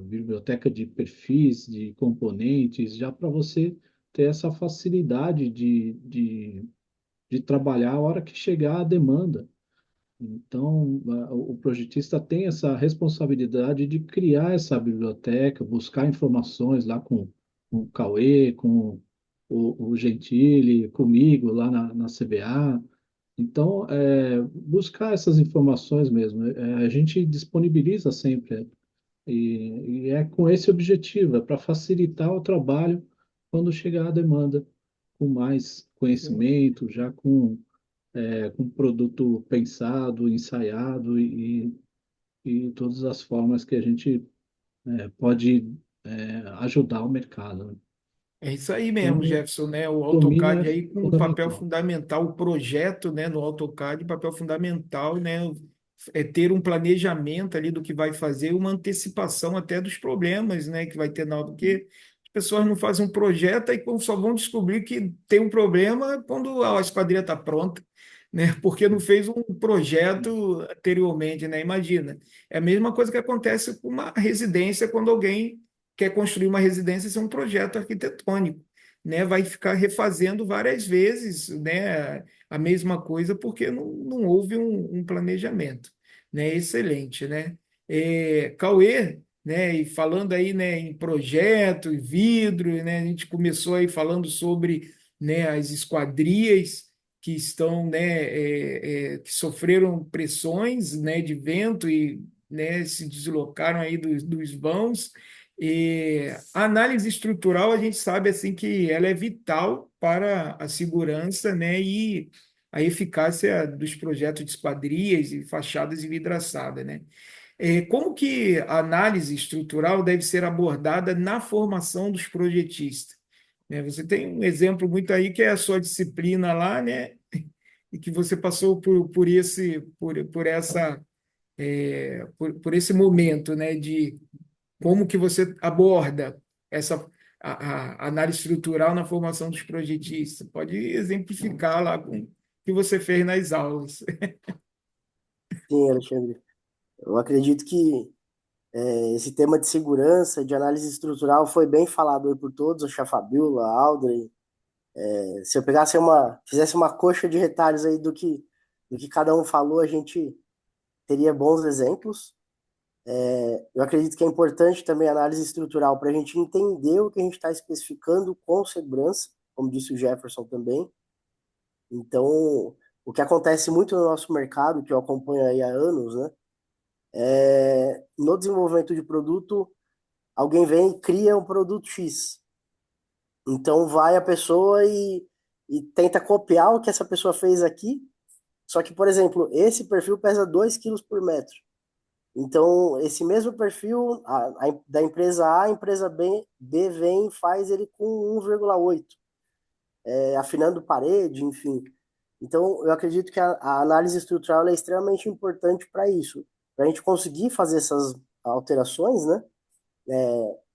biblioteca de perfis, de componentes, já para você ter essa facilidade de trabalhar a hora que chegar a demanda. Então, o projetista tem essa responsabilidade de criar essa biblioteca, buscar informações lá com o Cauê, com o Gentili, comigo lá na CBA. Então, buscar essas informações mesmo. A gente disponibiliza sempre, e é com esse objetivo, é para facilitar o trabalho quando chegar a demanda, com mais conhecimento, já com produto pensado, ensaiado e todas as formas que a gente pode ajudar o mercado, né? É isso aí mesmo, Então, Jefferson, né? O domínio é AutoCAD aí com um papel fundamental. fundamental, o projeto, né, no AutoCAD, papel fundamental, né, é ter um planejamento ali do que vai fazer, uma antecipação até dos problemas, né, que vai ter na hora, porque as pessoas não fazem um projeto e só vão descobrir que tem um problema quando a esquadria está pronta, né, porque não fez um projeto anteriormente, né? Imagina. É a mesma coisa que acontece com uma residência quando alguém quer construir uma residência, isso é um projeto arquitetônico, né? Vai ficar refazendo várias vezes, né? A mesma coisa porque não houve um planejamento, né? Excelente, né? Cauê, né? E falando aí, né, em projeto e vidro, né? A gente começou aí falando sobre, né, as esquadrias que estão, né, que sofreram pressões, né, de vento e, né, se deslocaram aí dos vãos. E a análise estrutural, a gente sabe assim que ela é vital para a segurança, né, e a eficácia dos projetos de esquadrias e fachadas de vidraçada, né? Como que a análise estrutural deve ser abordada na formação dos projetistas? Né, você tem um exemplo muito aí que é a sua disciplina lá, né? E que você passou por essa, por esse momento, né? De como que você aborda essa a análise estrutural na formação dos projetistas? Pode exemplificar lá com o que você fez nas aulas. Sim, Alexandre. Eu acredito que esse tema de segurança, de análise estrutural, foi bem falado aí por todos, a Fabiola, a Aldrey. Se eu fizesse uma coxa de retalhos aí do que cada um falou, a gente teria bons exemplos. Eu acredito que é importante também a análise estrutural para a gente entender o que a gente está especificando com segurança, como disse o Jefferson também. Então, o que acontece muito no nosso mercado, que eu acompanho aí há anos, né? No desenvolvimento de produto, alguém vem e cria um produto X. Então, vai a pessoa e tenta copiar o que essa pessoa fez aqui. Só que, por exemplo, esse perfil pesa 2 quilos por metro. Então, esse mesmo perfil da empresa A empresa B vem e faz ele com 1,8, afinando parede, enfim. Então, eu acredito que a análise estrutural é extremamente importante para isso, para a gente conseguir fazer essas alterações, né,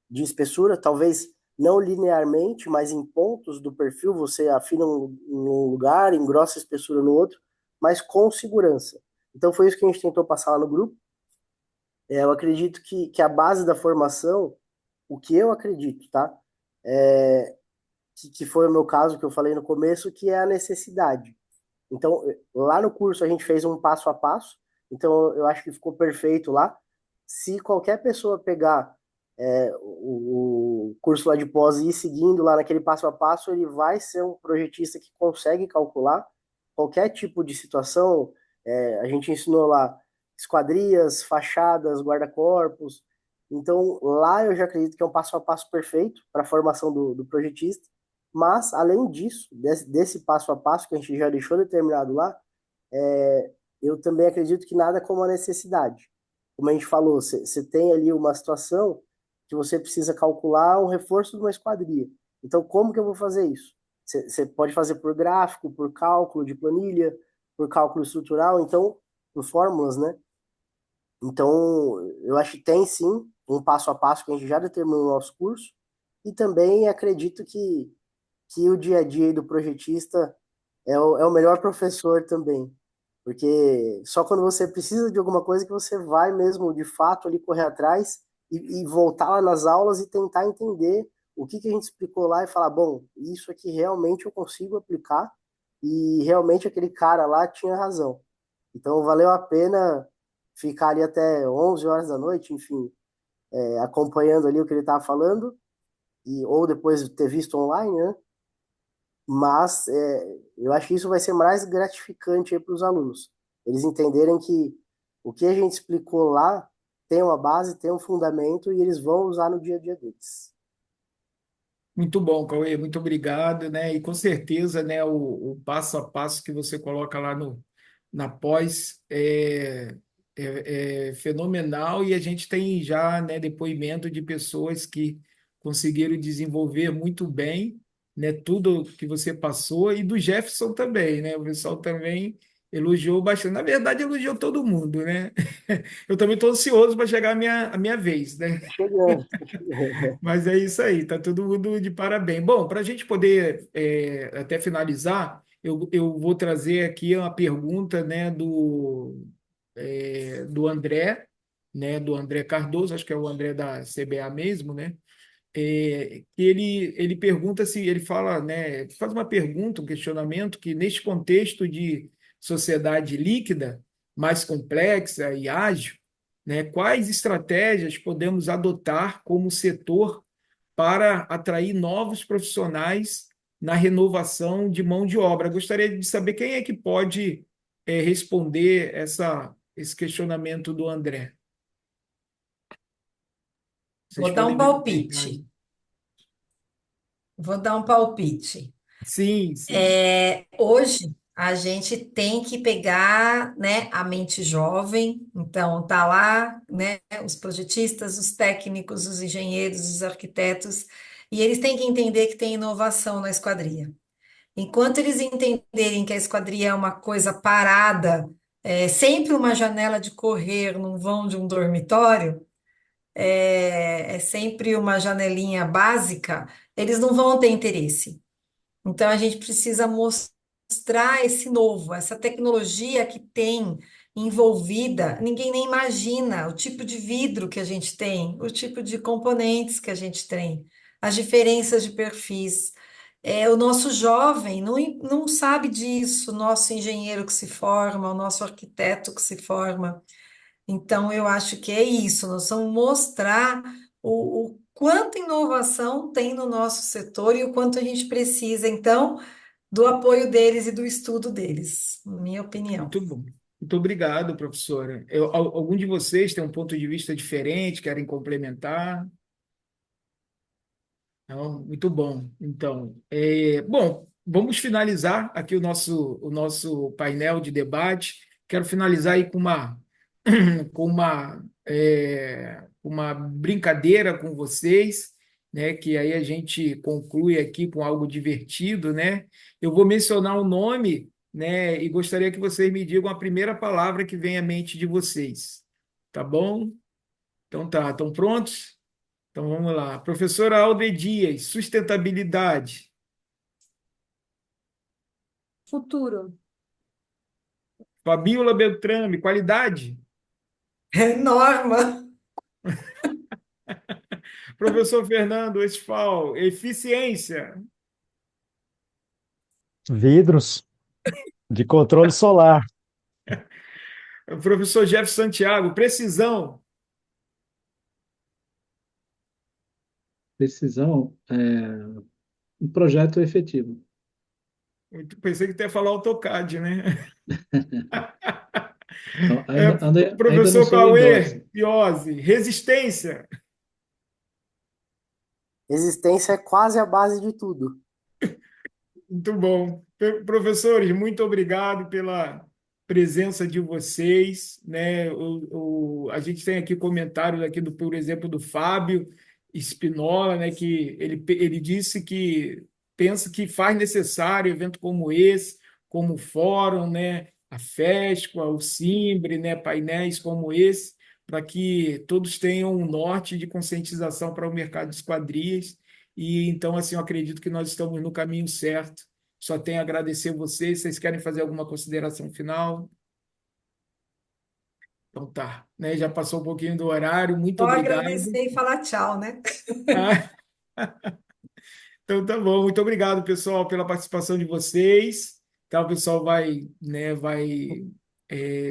de espessura, talvez não linearmente, mas em pontos do perfil, você afina em um lugar, engrossa a espessura no outro, mas com segurança. Então, foi isso que a gente tentou passar lá no grupo. Eu acredito que a base da formação, o que eu acredito, tá? Que foi o meu caso que eu falei no começo, que é a necessidade. Então, lá no curso a gente fez um passo a passo, então eu acho que ficou perfeito lá. Se qualquer pessoa pegar o curso lá de pós e ir seguindo lá naquele passo a passo, ele vai ser um projetista que consegue calcular qualquer tipo de situação. A gente ensinou lá esquadrias, fachadas, guarda-corpos. Então, lá eu já acredito que é um passo a passo perfeito para a formação do projetista. Mas, além disso, desse passo a passo que a gente já deixou determinado lá, eu também acredito que nada como a necessidade. Como a gente falou, você tem ali uma situação que você precisa calcular um reforço de uma esquadria. Então, como que eu vou fazer isso? Você pode fazer por gráfico, por cálculo de planilha, por cálculo estrutural, então, por fórmulas, né? Então, eu acho que tem sim um passo a passo que a gente já determinou no nosso curso, e também acredito que o dia a dia aí do projetista é o melhor professor também, porque só quando você precisa de alguma coisa que você vai mesmo, de fato, ali correr atrás e voltar lá nas aulas e tentar entender o que a gente explicou lá e falar, bom, isso aqui realmente eu consigo aplicar e realmente aquele cara lá tinha razão. Então, valeu a pena ficar ali até 11 horas da noite, enfim, acompanhando ali o que ele estava falando, ou depois ter visto online, né? Mas eu acho que isso vai ser mais gratificante para os alunos. Eles entenderem que o que a gente explicou lá tem uma base, tem um fundamento e eles vão usar no dia a dia deles. Muito bom, Cauê, muito obrigado, né? E com certeza, né, o passo a passo que você coloca lá no, na pós é fenomenal e a gente tem já, né, depoimento de pessoas que conseguiram desenvolver muito bem, né, tudo que você passou e do Jefferson também, né? O pessoal também elogiou bastante. Na verdade, elogiou todo mundo, né? Eu também estou ansioso para chegar a minha vez, né? Chegando. Mas é isso aí, tá todo mundo de parabéns. Bom, para a gente poder até finalizar, eu vou trazer aqui uma pergunta, né, do André, né, do André Cardoso, acho que é o André da CBA mesmo, né? Que ele pergunta se ele fala, né, faz uma pergunta, um questionamento que neste contexto de sociedade líquida, mais complexa e ágil, né, quais estratégias podemos adotar como setor para atrair novos profissionais na renovação de mão de obra? Gostaria de saber quem é que pode responder esse questionamento do André. Vocês Vou dar podem um me aproveitar aí. palpite. Vou dar um palpite. Sim, sim. Hoje a gente tem que pegar, né, a mente jovem, então tá lá, né, os projetistas, os técnicos, os engenheiros, os arquitetos, e eles têm que entender que tem inovação na esquadria. Enquanto eles entenderem que a esquadria é uma coisa parada, é sempre uma janela de correr num vão de um dormitório, é sempre uma janelinha básica, eles não vão ter interesse. Então, a gente precisa mostrar esse novo, essa tecnologia que tem envolvida, ninguém nem imagina o tipo de vidro que a gente tem, o tipo de componentes que a gente tem, as diferenças de perfis. O nosso jovem não sabe disso, o nosso engenheiro que se forma, o nosso arquiteto que se forma. Então, eu acho que é isso, nós vamos mostrar o quanta inovação tem no nosso setor e o quanto a gente precisa, então, do apoio deles e do estudo deles, na minha opinião. Muito bom. Muito obrigado, professora. Algum de vocês tem um ponto de vista diferente, querem complementar? Não? Muito bom. Então, bom, vamos finalizar aqui o nosso painel de debate. Quero finalizar aí com uma brincadeira com vocês, né? Que aí a gente conclui aqui com algo divertido, né? Eu vou mencionar o nome, né? E gostaria que vocês me digam a primeira palavra que vem à mente de vocês. Tá bom? Então tá, estão prontos? Então vamos lá. Professora Alde Dias, sustentabilidade. Futuro. Fabíola Beltrame, qualidade. Norma, Professor Fernando Westphal, eficiência. Vidros de controle solar. Professor Jeff Santiago, precisão. Decisão é um projeto efetivo. Pensei que ia falar AutoCAD, né? Então, ainda não Professor sou Cauê, endócio. Piose, resistência. Existência é quase a base de tudo. Muito bom. Professores, muito obrigado presença de vocês, né? A gente tem aqui comentários aqui por exemplo, do Fábio Spinola, né? Que ele disse que pensa que faz necessário evento como esse, como o Fórum, né? A FESCO, o Simbre, né? Painéis como esse, para que todos tenham um norte de conscientização para o mercado de esquadrias. E então, assim, eu acredito que nós estamos no caminho certo. Só tenho a agradecer vocês. Vocês querem fazer alguma consideração final? Então tá, né? Já passou um pouquinho do horário. Muito Só obrigado. agradecer e falar tchau, né? Então tá bom. Muito obrigado, pessoal, pela participação de vocês. Tá, o pessoal vai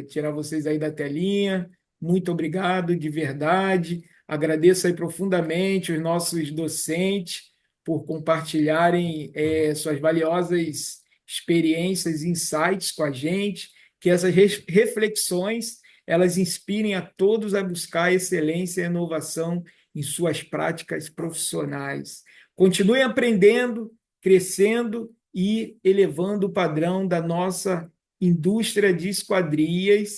tirar vocês aí da telinha. Muito obrigado, de verdade. Agradeço aí profundamente os nossos docentes por compartilharem suas valiosas experiências, insights com a gente, que essas reflexões elas inspirem a todos a buscar excelência e inovação em suas práticas profissionais. Continue aprendendo, crescendo e elevando o padrão da nossa indústria de esquadrias